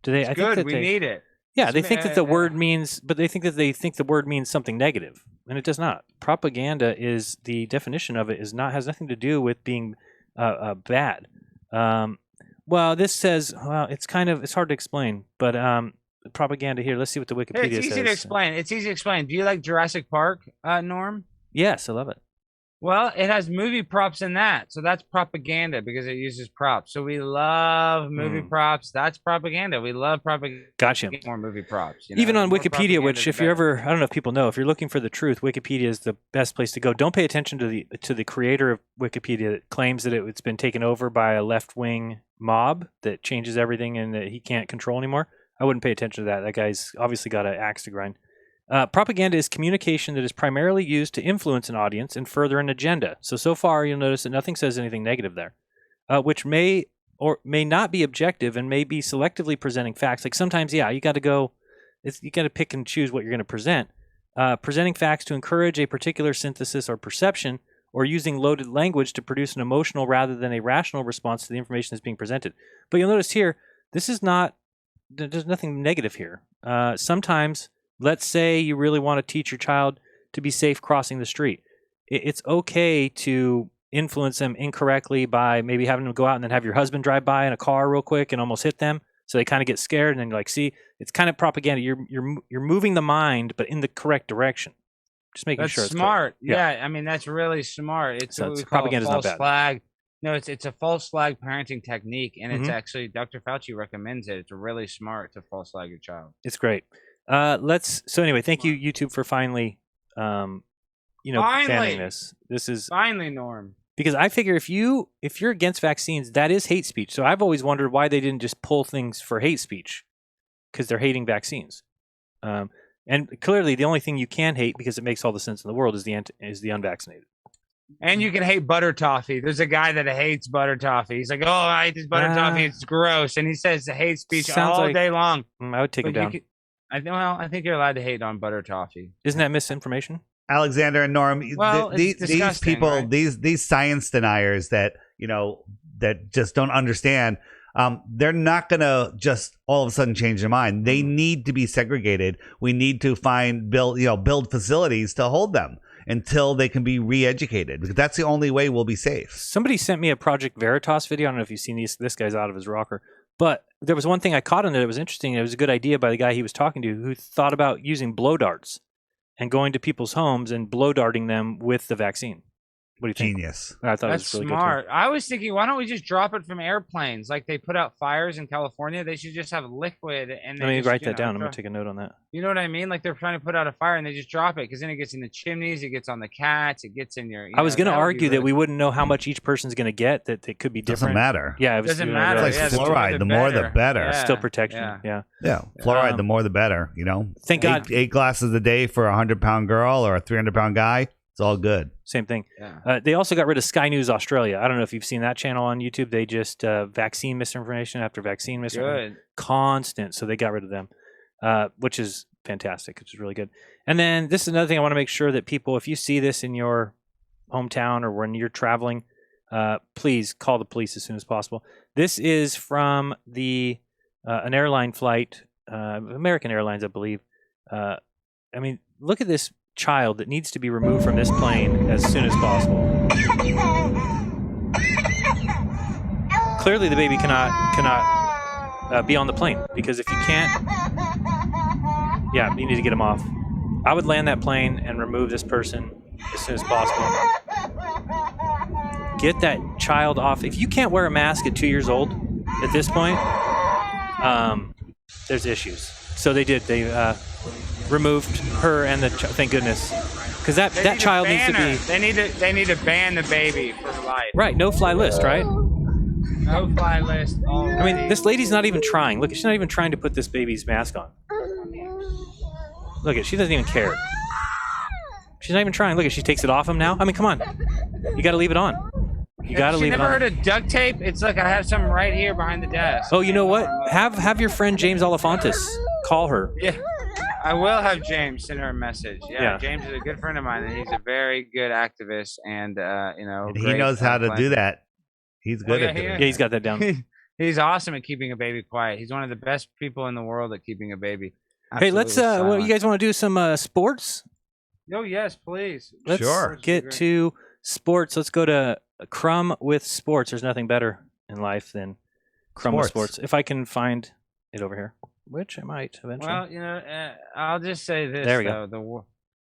Do they? It's I good. think that We need it. Yeah, they think that the word means, but they think the word means something negative, and it does not. Propaganda is the definition of it has nothing to do with being bad. Well, this says, it's hard to explain, but propaganda here. Let's see what the Wikipedia says. It's easy to explain. It's easy to explain. Do you like Jurassic Park, Norm? Yes, I love it. Well, it has movie props in that, so that's propaganda because it uses props. So we love movie props. That's propaganda. We love propaganda. Gotcha. More movie props. Even on Wikipedia, which if you're ever, I don't know if people know, if you're looking for the truth, Wikipedia is the best place to go. Don't pay attention to the creator of Wikipedia that claims that it's been taken over by a left-wing mob that changes everything and that he can't control anymore. I wouldn't pay attention to that. That guy's obviously got an axe to grind. Propaganda is communication that is primarily used to influence an audience and further an agenda. So far, you'll notice that nothing says anything negative there, which may or may not be objective and may be selectively presenting facts. Like sometimes, you got to pick and choose what you're going to present. Presenting facts to encourage a particular synthesis or perception, or using loaded language to produce an emotional rather than a rational response to the information that's being presented. But you'll notice here, there's nothing negative here. Sometimes, let's say you really want to teach your child to be safe crossing the street. It's okay to influence them incorrectly by maybe having them go out and then have your husband drive by in a car real quick and almost hit them, so they kind of get scared. And then you're like, see, it's kind of propaganda. You're moving the mind, but in the correct direction. Just making sure it's smart. Clear. Yeah, I mean that's really smart. It's what we call a false flag. No, it's a false flag parenting technique, and it's actually Dr. Fauci recommends it. It's really smart to false flag your child. It's great. So anyway, thank you, YouTube, for finally, banning this. This is finally, Norm. Because I figure if you're against vaccines, that is hate speech. So I've always wondered why they didn't just pull things for hate speech, because they're hating vaccines. And clearly, the only thing you can hate, because it makes all the sense in the world, is the unvaccinated. And you can hate butter toffee. There's a guy that hates butter toffee. He's like, "Oh, I hate this butter toffee. It's gross," and he says hate speech all day long. I would take him down. I think you're allowed to hate on butter toffee. Isn't that misinformation? Alexander and Norm, these people, right? these science deniers that that just don't understand, they're not gonna just all of a sudden change their mind. They need to be segregated. We need to build facilities to hold them until they can be re-educated, because that's the only way we'll be safe. Somebody sent me a Project Veritas video. I don't know if you've seen this guy's out of his rocker. But there was one thing I caught in it that was interesting. It was a good idea by the guy he was talking to, who thought about using blow darts and going to people's homes and blow darting them with the vaccine. What do you think? Genius. I thought That's it was really smart. good too. I was thinking, why don't we just drop it from airplanes? Like they put out fires in California. They should just have liquid. And Let me write that down. I'm going to take a note on that. You know what I mean? Like they're trying to put out a fire and they just drop it, because then it gets in the chimneys, it gets on the cats, it gets in your... I was going to argue that we wouldn't know how much each person's going to get, that it could be different. Doesn't matter. Yeah, it doesn't matter. It's like fluoride. The more the better. Yeah. Still protection. Yeah. Fluoride, the more the better. Thank God. 8 glasses a day for a 100-pound girl or a 300-pound guy. It's all good. Same thing. Yeah. They also got rid of Sky News Australia. I don't know if you've seen that channel on YouTube. They just vaccine misinformation after vaccine misinformation. Good. Constant. So they got rid of them, which is fantastic, which is really good. And then this is another thing I want to make sure that people, if you see this in your hometown or when you're traveling, please call the police as soon as possible. This is from an airline flight, American Airlines, I believe. Look at this child that needs to be removed from this plane as soon as possible. Clearly the baby cannot be on the plane, because if you can't, you need to get him off. I would land that plane and remove this person as soon as possible. Get that child off. If you can't wear a mask at 2 years old at this point, there's issues. So they did. They removed her and thank goodness, because that child needs to be. They need to ban the baby for life. Right, no fly list, right? No fly list. I mean, this lady's not even trying. Look, she's not even trying to put this baby's mask on. Look at, she doesn't even care. She's not even trying. Look at, she takes it off him now. I mean, come on. You got to leave it on. You got to leave it on. You never heard of duct tape? It's like I have something right here behind the desk. Oh, you know what? Have your friend James Olifantis call her. Yeah. I will have James send her a message. Yeah, James is a good friend of mine, and he's a very good activist, and and he knows how to do that. He's good at it. Yeah, he's got that down. He's awesome at keeping a baby quiet. He's one of the best people in the world at keeping a baby. Hey, let's. Well, you guys want to do some sports? Oh yes, please. Let's get to sports. Let's go to Crumb with sports. There's nothing better in life than Crumb with sports. If I can find it over here. Which I might eventually. Well, I'll just say this. There we go.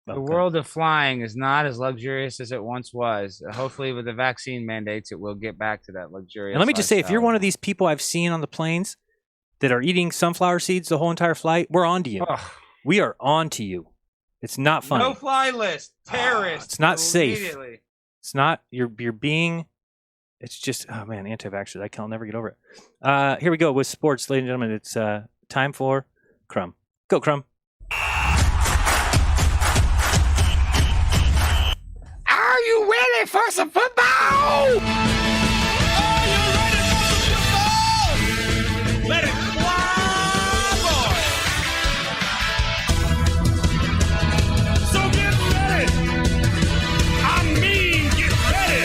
The world of flying is not as luxurious as it once was. Hopefully, with the vaccine mandates, it will get back to that luxurious. And let me just say, if you're one of these people I've seen on the planes that are eating sunflower seeds the whole entire flight, we're on to you. We are on to you. It's not funny. No fly list. Terrorists. It's not safe. It's not. You're being. It's just. Oh man, anti-vaxxers. I'll never get over it. Here we go with sports, ladies and gentlemen. It's time for Crumb. Go, Crumb. Are you ready for some football? Are you ready for some football? Let it fly, boy. So get ready. I mean, get ready.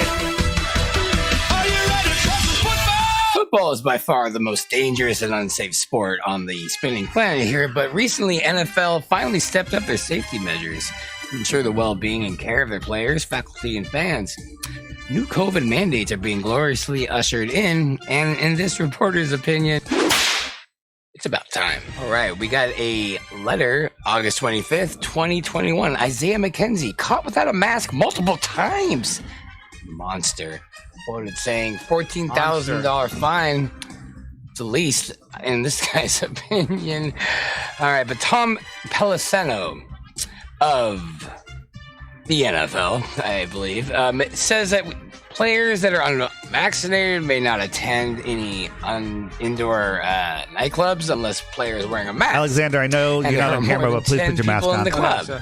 Are you ready for some football? Football is by far the most dangerous and unsafe sport on the spinning planet here, but recently NFL finally stepped up their safety measures to ensure the well-being and care of their players, faculty, and fans. New COVID mandates are being gloriously ushered in, and in this reporter's opinion, it's about time. All right, we got a letter, August 25th, 2021. Isaiah McKenzie, caught without a mask multiple times. Monster. Quoted saying $14,000 fine. It's the least, in this guy's opinion. All right, but Tom Pelissero of the NFL, I believe, says that players that are unvaccinated may not attend any indoor nightclubs unless players wearing a mask. Alexander, I know you're not on camera, but please put your mask on. In the club,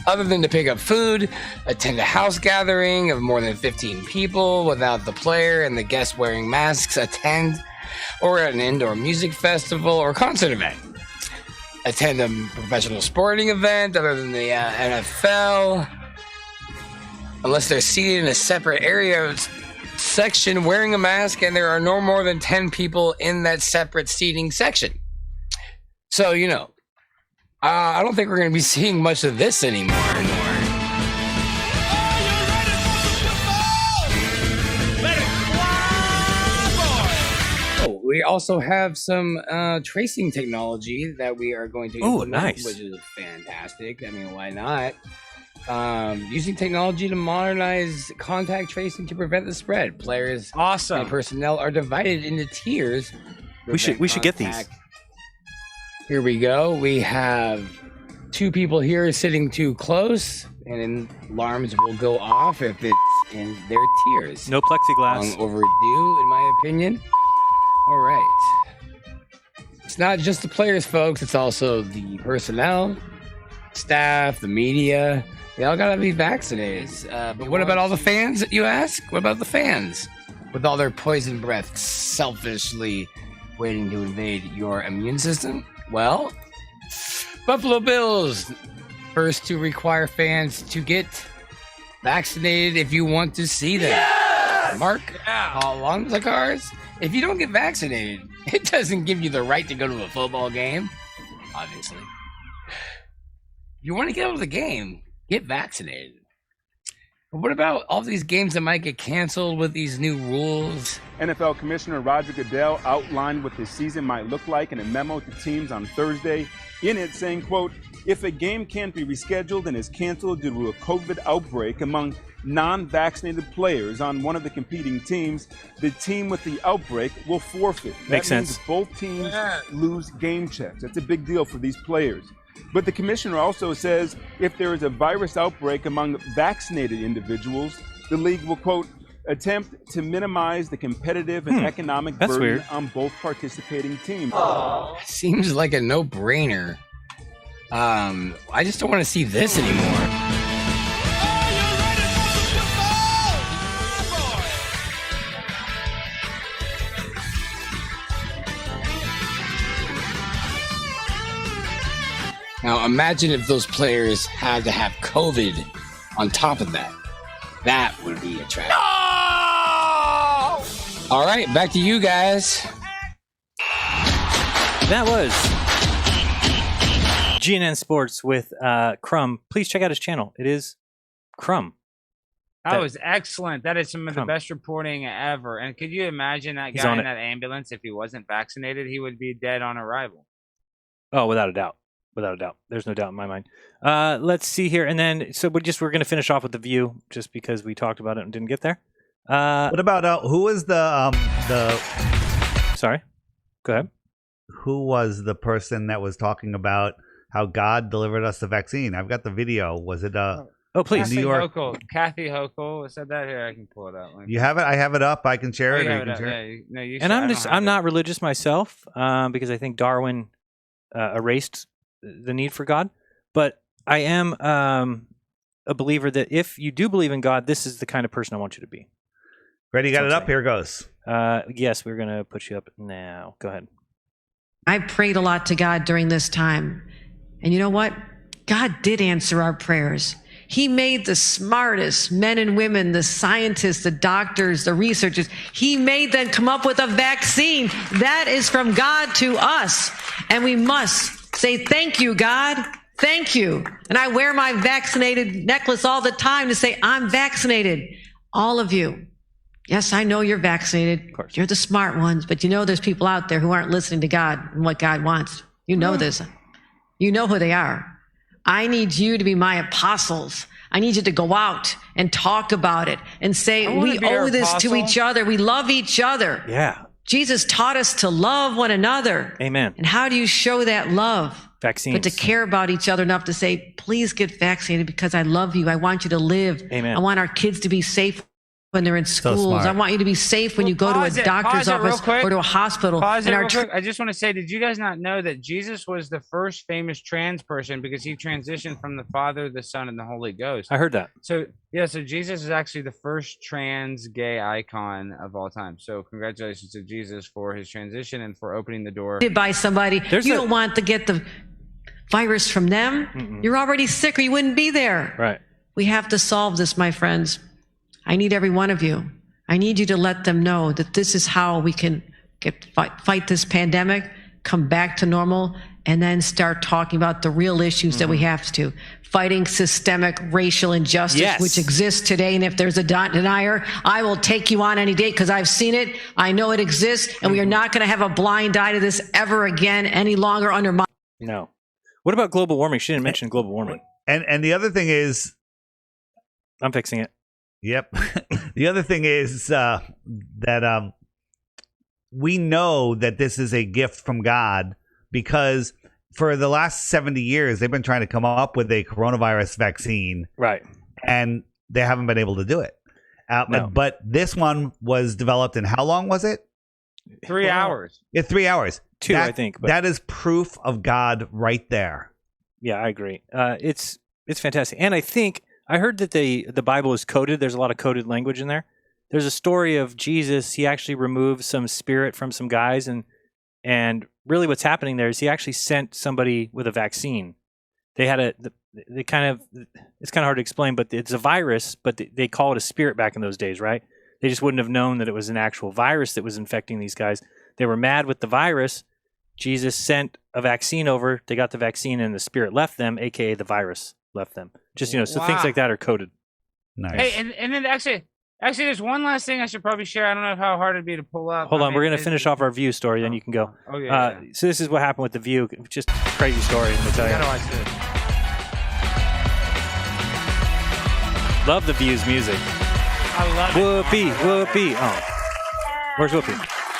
other than to pick up food, attend a house gathering of more than 15 people without the player and the guest wearing masks, attend, or at an indoor music festival or concert event. Attend a professional sporting event other than the NFL, unless they're seated in a separate area section wearing a mask and there are no more than 10 people in that separate seating section. So, I don't think we're going to be seeing much of this anymore. We also have some tracing technology that we are going to implement, which is fantastic. I mean, why not? Using technology to modernize contact tracing to prevent the spread. Players and personnel are divided into tiers. We should get these. Here we go. We have 2 people here sitting too close, and alarms will go off if it's in their tiers. No plexiglass. Long overdue, in my opinion. All right. It's not just the players, folks. It's also the personnel, staff, the media. They all got to be vaccinated. But what about all the fans, you ask? What about the fans? With all their poison breath selfishly waiting to invade your immune system? Well, Buffalo Bills, first to require fans to get vaccinated if you want to see them. Yes! Mark, along the cars. If you don't get vaccinated, it doesn't give you the right to go to a football game, obviously. If you want to get out of the game, get vaccinated. But what about all these games that might get canceled with these new rules? NFL Commissioner Roger Goodell outlined what this season might look like in a memo to teams on Thursday. In it saying, quote, if a game can't be rescheduled and is canceled due to a COVID outbreak among non-vaccinated players on one of the competing teams, the team with the outbreak will forfeit. Makes sense. Means both teams lose game checks. That's a big deal for these players. But the commissioner also says if there is a virus outbreak among vaccinated individuals, the league will, quote, attempt to minimize the competitive and economic That's burden weird. on both participating teams. Seems like a no-brainer. I just don't want to see this anymore. Now, imagine if those players had to have COVID on top of that. That would be a tragedy. No! All right, back to you guys. That was GNN Sports with Crumb. Please check out his channel. It is Crumb. That was excellent. That is some of the best reporting ever. And could you imagine that guy in that ambulance, if he wasn't vaccinated, he would be dead on arrival. Oh, without a doubt. Without a doubt. There's no doubt in my mind. Let's see here. And then, so we're going to finish off with The View, just because we talked about it and didn't get there. What about, who was the... Sorry? Go ahead. Who was the person that was talking about how God delivered us the vaccine? I've got the video. Was it... Oh, please. New York? Kathy Hochul said that. Here, I can pull it out. You have it? I have it up. I can share it. You Or you have can it share up. it. No, you And should. I'm not religious myself, because I think Darwin erased the need for God. But I am a believer that if you do believe in God, this is the kind of person I want you to be. Ready? Got it up? Here goes. Yes, we're going to put you up now. Go ahead. I prayed a lot to God during this time. And you know what? God did answer our prayers. He made the smartest men and women, the scientists, the doctors, the researchers. He made them come up with a vaccine. That is from God to us. And we must say, thank you, God. Thank you. And I wear my vaccinated necklace all the time to say, I'm vaccinated. All of you. Yes, I know you're vaccinated. You're the smart ones, but you know there's people out there who aren't listening to God and what God wants. You know this. You know who they are. I need you to be my apostles. I need you to go out and talk about it and say, we owe this to each other. We love each other. Yeah. Jesus taught us to love one another. Amen. And how do you show that love? Vaccines. But to care about each other enough to say, please get vaccinated because I love you. I want you to live. Amen. I want our kids to be safe when they're in schools. smart. I want you to be safe when you go to a doctor's office or to a hospital. Pause it And real quick. I just want to say, did you guys not know that Jesus was the first famous trans person because he transitioned from the Father, the Son, and the Holy Ghost? I heard that. So Jesus is actually the first trans gay icon of all time. So congratulations to Jesus for his transition and for opening the door. By somebody, don't want to get the virus from them. Mm-mm. You're already sick or you wouldn't be there. Right. We have to solve this, my friends. I need every one of you. I need you to let them know that this is how we can fight this pandemic, come back to normal, and then start talking about the real issues that we have to. Fighting systemic racial injustice, which exists today. And if there's a denier, I will take you on any day because I've seen it. I know it exists. And we are not going to have a blind eye to this ever again any longer under my... No. What about global warming? She didn't mention global warming. And the other thing is... I'm fixing it. Yep. The other thing is that we know that this is a gift from God because for the last 70 years, they've been trying to come up with a coronavirus vaccine. Right. And they haven't been able to do it. No. But this one was developed in how long was it? 3 hours. Yeah, 3 hours. 2, I think. But that is proof of God right there. Yeah, I agree. It's fantastic. And I think... I heard that the Bible is coded. There's a lot of coded language in there. There's a story of Jesus. He actually removed some spirit from some guys, and really what's happening there is he actually sent somebody with a vaccine. They had it's kind of hard to explain, but it's a virus, but they call it a spirit back in those days, right? They just wouldn't have known that it was an actual virus that was infecting these guys. They were mad with the virus. Jesus sent a vaccine over. They got the vaccine, and the spirit left them, aka the virus left them. Just, so things like that are coded. Nice. Hey, and then actually, there's one last thing I should probably share. I don't know how hard it'd be to pull up. Hold on, we're going to finish off our View story, then you can go. Oh, yeah. So this is what happened with the View. Just a crazy story, let me tell you. I gotta watch this. Love the View's music. I love it. Whoopee, whoopee. Oh. Where's Whoopee?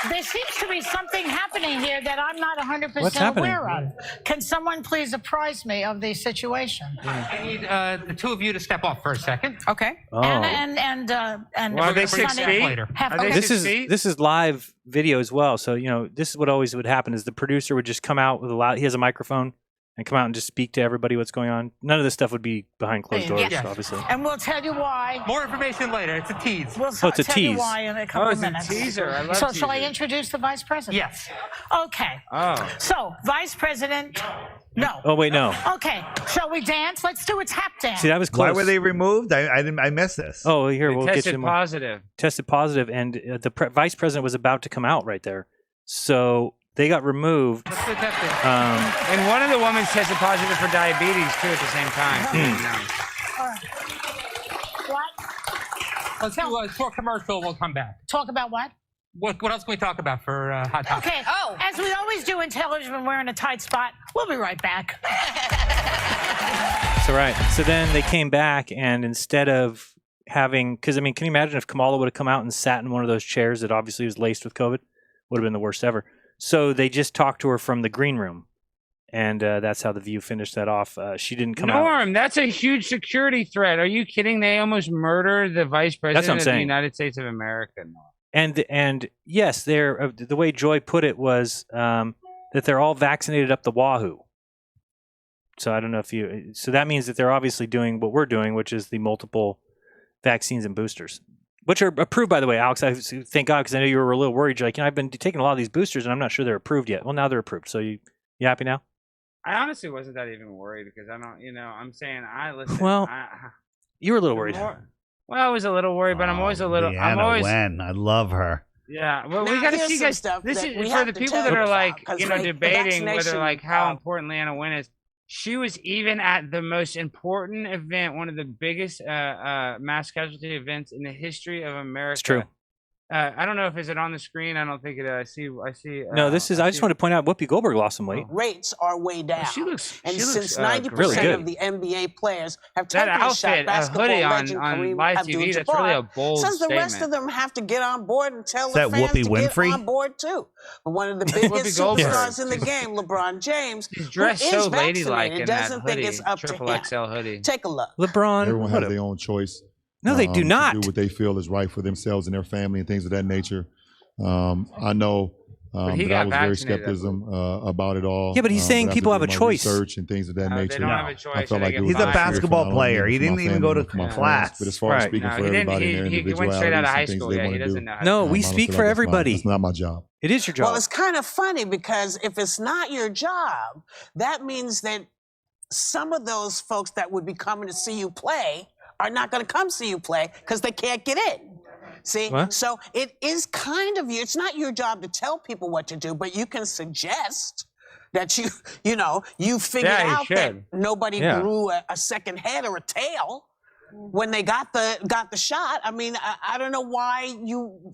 There seems to be something happening here that I'm not 100% aware of. Can someone please apprise me of the situation? I need the two of you to step off for a second. Okay. Oh. And Well, are they 6 feet? Later. This is live video as well. So this is what always would happen: is the producer would just come out with he has a microphone and come out and just speak to everybody what's going on. None of this stuff would be behind closed doors, obviously. And we'll tell you why. More information later. It's a tease. We'll it's a tell you tease. why in a couple of minutes. It's a teaser. I love So teasers. shall I introduce the vice president? Yes. Okay. Oh. So, vice president, no. Oh wait, no. Okay. Shall we dance? Let's do a tap dance. See, that was close. Why were they removed? I missed this. Oh, here we'll get Tested you more. positive. Tested positive, and the vice president was about to come out right there, so they got removed. And one of the women tested positive for diabetes too at the same time. What? Let's do a short commercial. We'll come back. Talk about what? What else can we talk about for Hot Topic? Okay. Oh, as we always do in television when we're in a tight spot, we'll be right back. So right. So then they came back, and instead of having, because can you imagine if Kamala would have come out and sat in one of those chairs that obviously was laced with COVID? Would have been the worst ever. So they just talked to her from the green room, and that's how The View finished that off. She didn't come out. Norm, that's a huge security threat. Are you kidding? They almost murdered the vice president of the United States of America. And yes, they're the way Joy put it was that they're all vaccinated up the wahoo. So I don't know if you. So that means that they're obviously doing what we're doing, which is the multiple vaccines and boosters, which are approved, by the way, Alex. Thank God, because I know you were a little worried. You're like, I've been taking a lot of these boosters, and I'm not sure they're approved yet. Well, now they're approved. So you happy now? I honestly wasn't that even worried because I don't. I'm saying listen. Well, you were a little worried. Well, I was a little worried, but I'm always a little. I'm Deanna always. Wen, I love her. Yeah, well, Now, we got to here's see, some guys. stuff This that is we for have the to people tell that you are about, like, 'cause, debating whether vaccination, how important Leanna Wen is. She was even at the most important event, one of the biggest mass casualty events in the history of America. It's true. I don't know if is it on the screen. I don't think it. I see. No, this is. I just want to point out, Whoopi Goldberg lost some weight. Rates are way down. She looks. And she since looks, 90% really good. of the NBA players have that taken a outfit, shot, basketball hoodie legend on Kareem live TV, that's really a bold says the rest statement. of them have to get on board and tell Is the that fans Whoopi to Winfrey? get on board too. But one of the biggest Goldberg. superstars in the game, LeBron James, He's dressed who is so ladylike vaccinated, in that doesn't think hoodie, it's up to triple him. XL hoodie. Take a look. LeBron. Everyone has their own choice. No, they do not. To do what they feel is right for themselves and their family and things of that nature. I know that I was very skeptical about it all. Yeah, but he's saying people have a choice. Research and things of that nature. They don't have a choice. I felt like it was He's a necessary basketball for not only player. me, He but for didn't my even family go to and for my class. friends. But as far as speaking for everybody and their he went straight out of high school. Yeah, he doesn't know. No, we speak for everybody. It's not my job. It is your job. Well, it's kind of funny because if it's not your job, that means that some of those folks that would be coming to see you play are not going to come see you play because they can't get in. See? What? So it is kind of it's not your job to tell people what to do, but you can suggest that you figured out that nobody grew a second head or a tail when they got the shot. I mean, I don't know why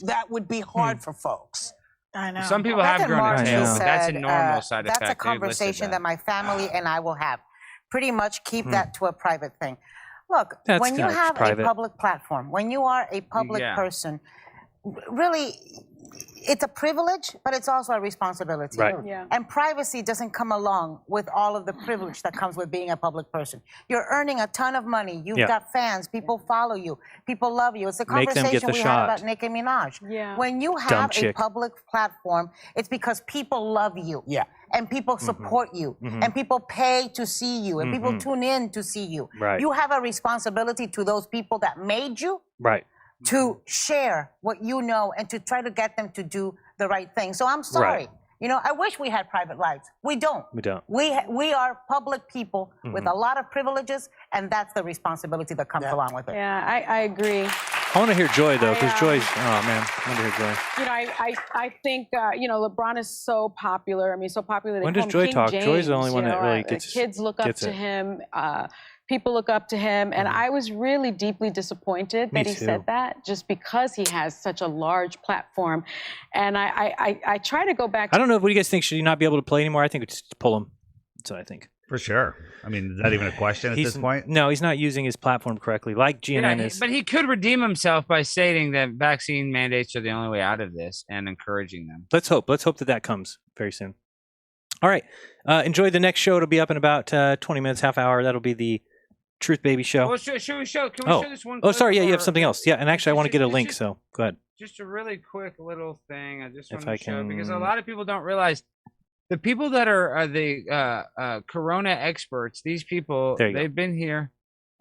that would be hard for folks. I know. Some people Well, have that's grown a what tail, Mark but that's a said, normal side effect. That's a conversation that my family and I will have. Pretty much keep that to a private thing. Look, That's when you not have private. a public platform, when you are a public person, really, it's a privilege, but it's also a responsibility. Right. Yeah. And privacy doesn't come along with all of the privilege that comes with being a public person. You're earning a ton of money. You've got fans. People follow you. People love you. It's a Make them get conversation the we shot. had about Nicki Minaj. Yeah. When you Dumb have a chick. public platform, it's because people love you. Yeah. And people support you. And people pay to see you. And people tune in to see you. Right. You have a responsibility to those people that made you Right. to share what you know and to try to get them to do the right thing. So I'm sorry. Right. I wish we had private lives. We don't. We don't. We are public people with a lot of privileges, and that's the responsibility that comes along with it. Yeah, I agree. I want to hear Joy though, because Joy's. Oh man, I want to hear Joy. I think LeBron is so popular. I mean, so popular. They When call does him Joy King talk? James, Joy's the only one that really gets. Kids look up gets to it. him. People look up to him, and I was really deeply disappointed Me that he too. said that, just because he has such a large platform. And I try to go back. I don't know. What do you guys think? Should he not be able to play anymore? I think it's just pull him. That's what I think. For sure. I mean, is that even a question at this point? No, he's not using his platform correctly, like GNN is. But he could redeem himself by stating that vaccine mandates are the only way out of this and encouraging them. Let's hope. Let's hope that comes very soon. All right. Enjoy the next show. It'll be up in about 20 minutes, half hour. That'll be the Truth Baby show. Well, should we show? Can we show this one? Oh, sorry. Yeah, you have something else. Yeah, and actually, I want to get a link. So go ahead. Just a really quick little thing. I just want to show because a lot of people don't realize the people that are the Corona experts. These people, they've been here.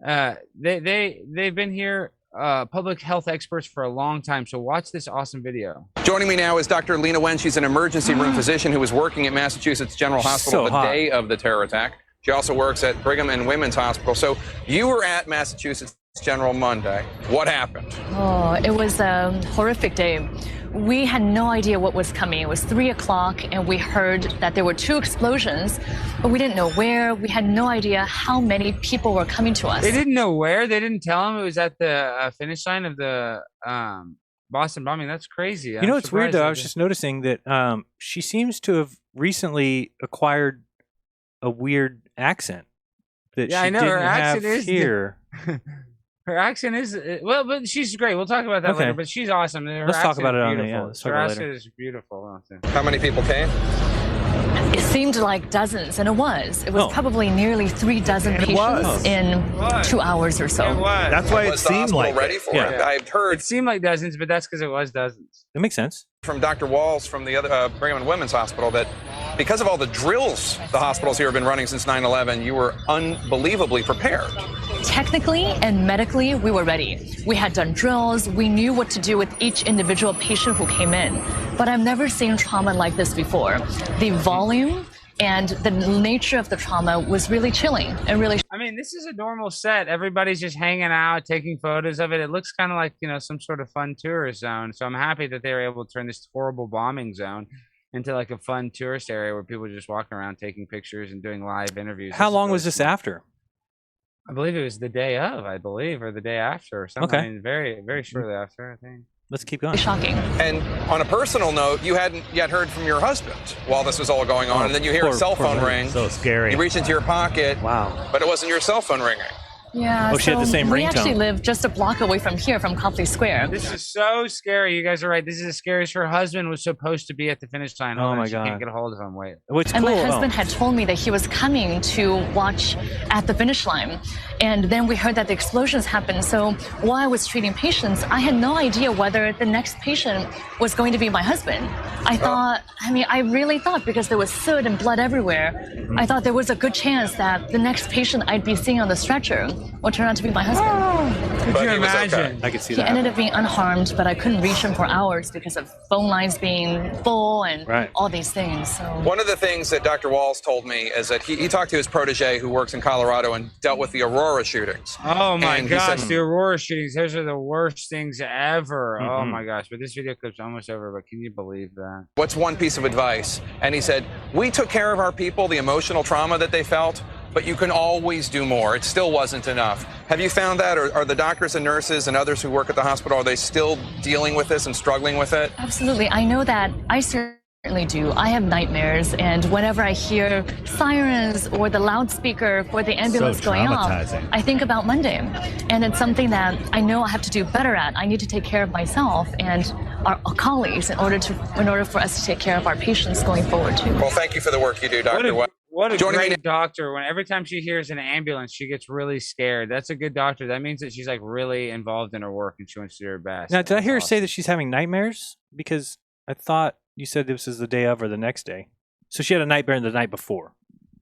They've been here. Public health experts for a long time. So watch this awesome video. Joining me now is Dr. Lena Wen. She's an emergency room physician who was working at Massachusetts General Hospital the day of the terror attack. She also works at Brigham and Women's Hospital. So you were at Massachusetts General Monday. What happened? Oh, it was a horrific day. We had no idea what was coming. It was 3 o'clock and we heard that there were 2 explosions, but we didn't know where. We had no idea how many people were coming to us. They didn't know where. They didn't tell them it was at the finish line of the Boston bombing. That's crazy. You know, it's weird though. I was just noticing that she seems to have recently acquired a weird accent that she I know didn't her accent have is here. Her accent is well, but she's great. We'll talk about that later. But she's awesome. Let's talk about it on the let's talk about it later. Her accent is beautiful. How many people came? It seemed like dozens, and it was. It was probably nearly 3 dozen patients in 2 hours or so. That's why it seemed like ready for it. I've heard it seemed like dozens, but that's because it was dozens. That makes sense. From Dr. Walls from the other Brigham and Women's Hospital that because of all the drills the hospitals here have been running since 9/11, you were unbelievably prepared. Technically and medically, we were ready. We had done drills. We knew what to do with each individual patient who came in. But I've never seen trauma like this before. The volume and the nature of the trauma was really chilling and really. I mean, this is a normal set. Everybody's just hanging out, taking photos of it. It looks kind of like, some sort of fun tourist zone. So I'm happy that they were able to turn this horrible bombing zone into like a fun tourist area where people just walking around taking pictures and doing live interviews. How long was this after? I believe it was the day of, or the day after, or something. Okay. I mean, very, very shortly after, I think. Let's keep going. Shocking. And on a personal note, you hadn't yet heard from your husband while this was all going on, and then you hear a cell phone ring. So scary. You reach into your pocket. Wow. But it wasn't your cell phone ringing. Yeah, she had the same we ringtone. actually live just a block away from here, from Copley Square. This is so scary. You guys are right. This is as scary as her husband was supposed to be at the finish line. Oh my she God. Can't get a hold of him. Wait. And my husband had told me that he was coming to watch at the finish line. And then we heard that the explosions happened. So while I was treating patients, I had no idea whether the next patient was going to be my husband. I really thought, because there was soot and blood everywhere, I thought there was a good chance that the next patient I'd be seeing on the stretcher would turn out to be my husband. Could you imagine? I could see He that. ended up being unharmed, but I couldn't reach him for hours because of phone lines being full and all these things. So One of the things that Dr. Walls told me is that he talked to his protege who works in Colorado and dealt with the Aurora shootings. Oh my And he gosh, said- the Aurora shootings, those are the worst things ever. Oh my gosh, but this video clip's almost over, but can you believe that? What's one piece of advice? And he said, we took care of our people, the emotional trauma that they felt, but you can always do more. It still wasn't enough. Have you found that? Or are the doctors and nurses and others who work at the hospital, are they still dealing with this and struggling with it? absolutely. I know that I certainly do. I have nightmares, and whenever I hear sirens or the loudspeaker for the ambulance going off, traumatizing. I think about Monday. And it's something that I know I have to do better at. I need to take care of myself and our colleagues in order for us to take care of our patients going forward too. Well, thank you for the work you do, Dr. What a Joining me great doctor. When every time she hears an ambulance, she gets really scared. That's a good doctor. That means that she's like really involved in her work and she wants to do her best. Now, did I hear her say that she's having nightmares? Because I thought you said this is the day of or the next day. So she had a nightmare the night before.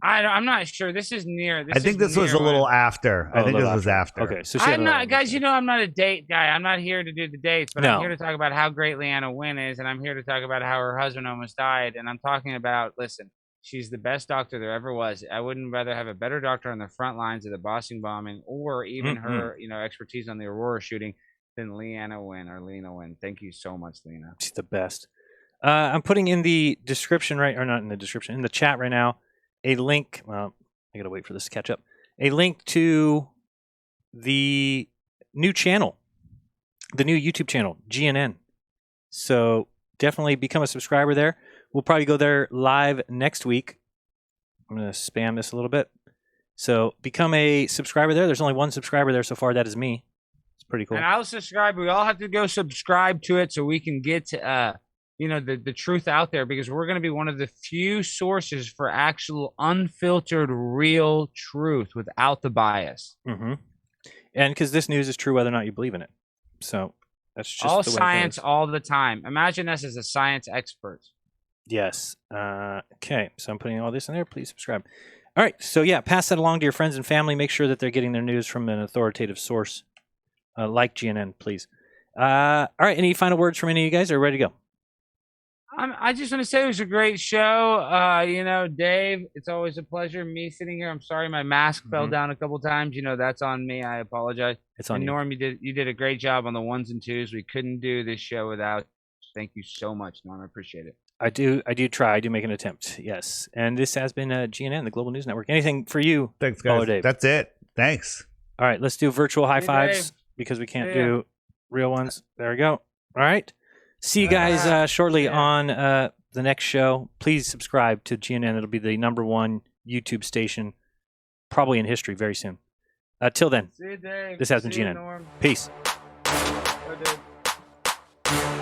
I'm not sure. This is near. I think this was a little after. I think this was after. Okay, so I'm not, guys. You know, I'm not a date guy. I'm not here to do the dates, but I'm here to talk about how great Leanna Wynn is, and I'm here to talk about how her husband almost died. And I'm talking about, listen, she's the best doctor there ever was. I wouldn't rather have a better doctor on the front lines of the Boston bombing, or even her, expertise on the Aurora shooting, than Leanna Wynn or Lena Wynn. Thank you so much, Lena. She's the best. I'm putting in the description in the chat right now, a link. Well, I gotta wait for this to catch up. A link to the new channel, the new YouTube channel, GNN. So definitely become a subscriber there. We'll probably go there live next week. I'm gonna spam this a little bit. So become a subscriber there. There's only one subscriber there so far. That is me. It's pretty cool. And I'll subscribe. We all have to go subscribe to it so we can get the truth out there, because we're going to be one of the few sources for actual unfiltered, real truth without the bias. Mm-hmm. And because this news is true whether or not you believe in it. So that's just all the way science it goes. all the time. Imagine us as a science expert. Yes. Okay. So I'm putting all this in there. Please subscribe. All right. So yeah, pass that along to your friends and family. Make sure that they're getting their news from an authoritative source like GNN, please. All right. Any final words from any of you guys? Are we ready to go? I just want to say it was a great show. Dave, it's always a pleasure. Me sitting here. I'm sorry my mask fell down a couple times. That's on me. I apologize. It's on and you. Norm, you did a great job on the ones and twos. We couldn't do this show without. Thank you so much, Norm. I appreciate it. I do try. I do make an attempt. Yes. And this has been GNN, the Global News Network. Anything for you? Thanks, guys. Dave? That's it. Thanks. All right. Let's do virtual high Hey, fives Dave. because we can't do real ones. There we go. All right. See you guys shortly on the next show. Please subscribe to GNN. It'll be the #1 YouTube station, probably in history, very soon. Till then, See you, Dave. this has been See you, GNN. Norm. Peace. Bye, Dave.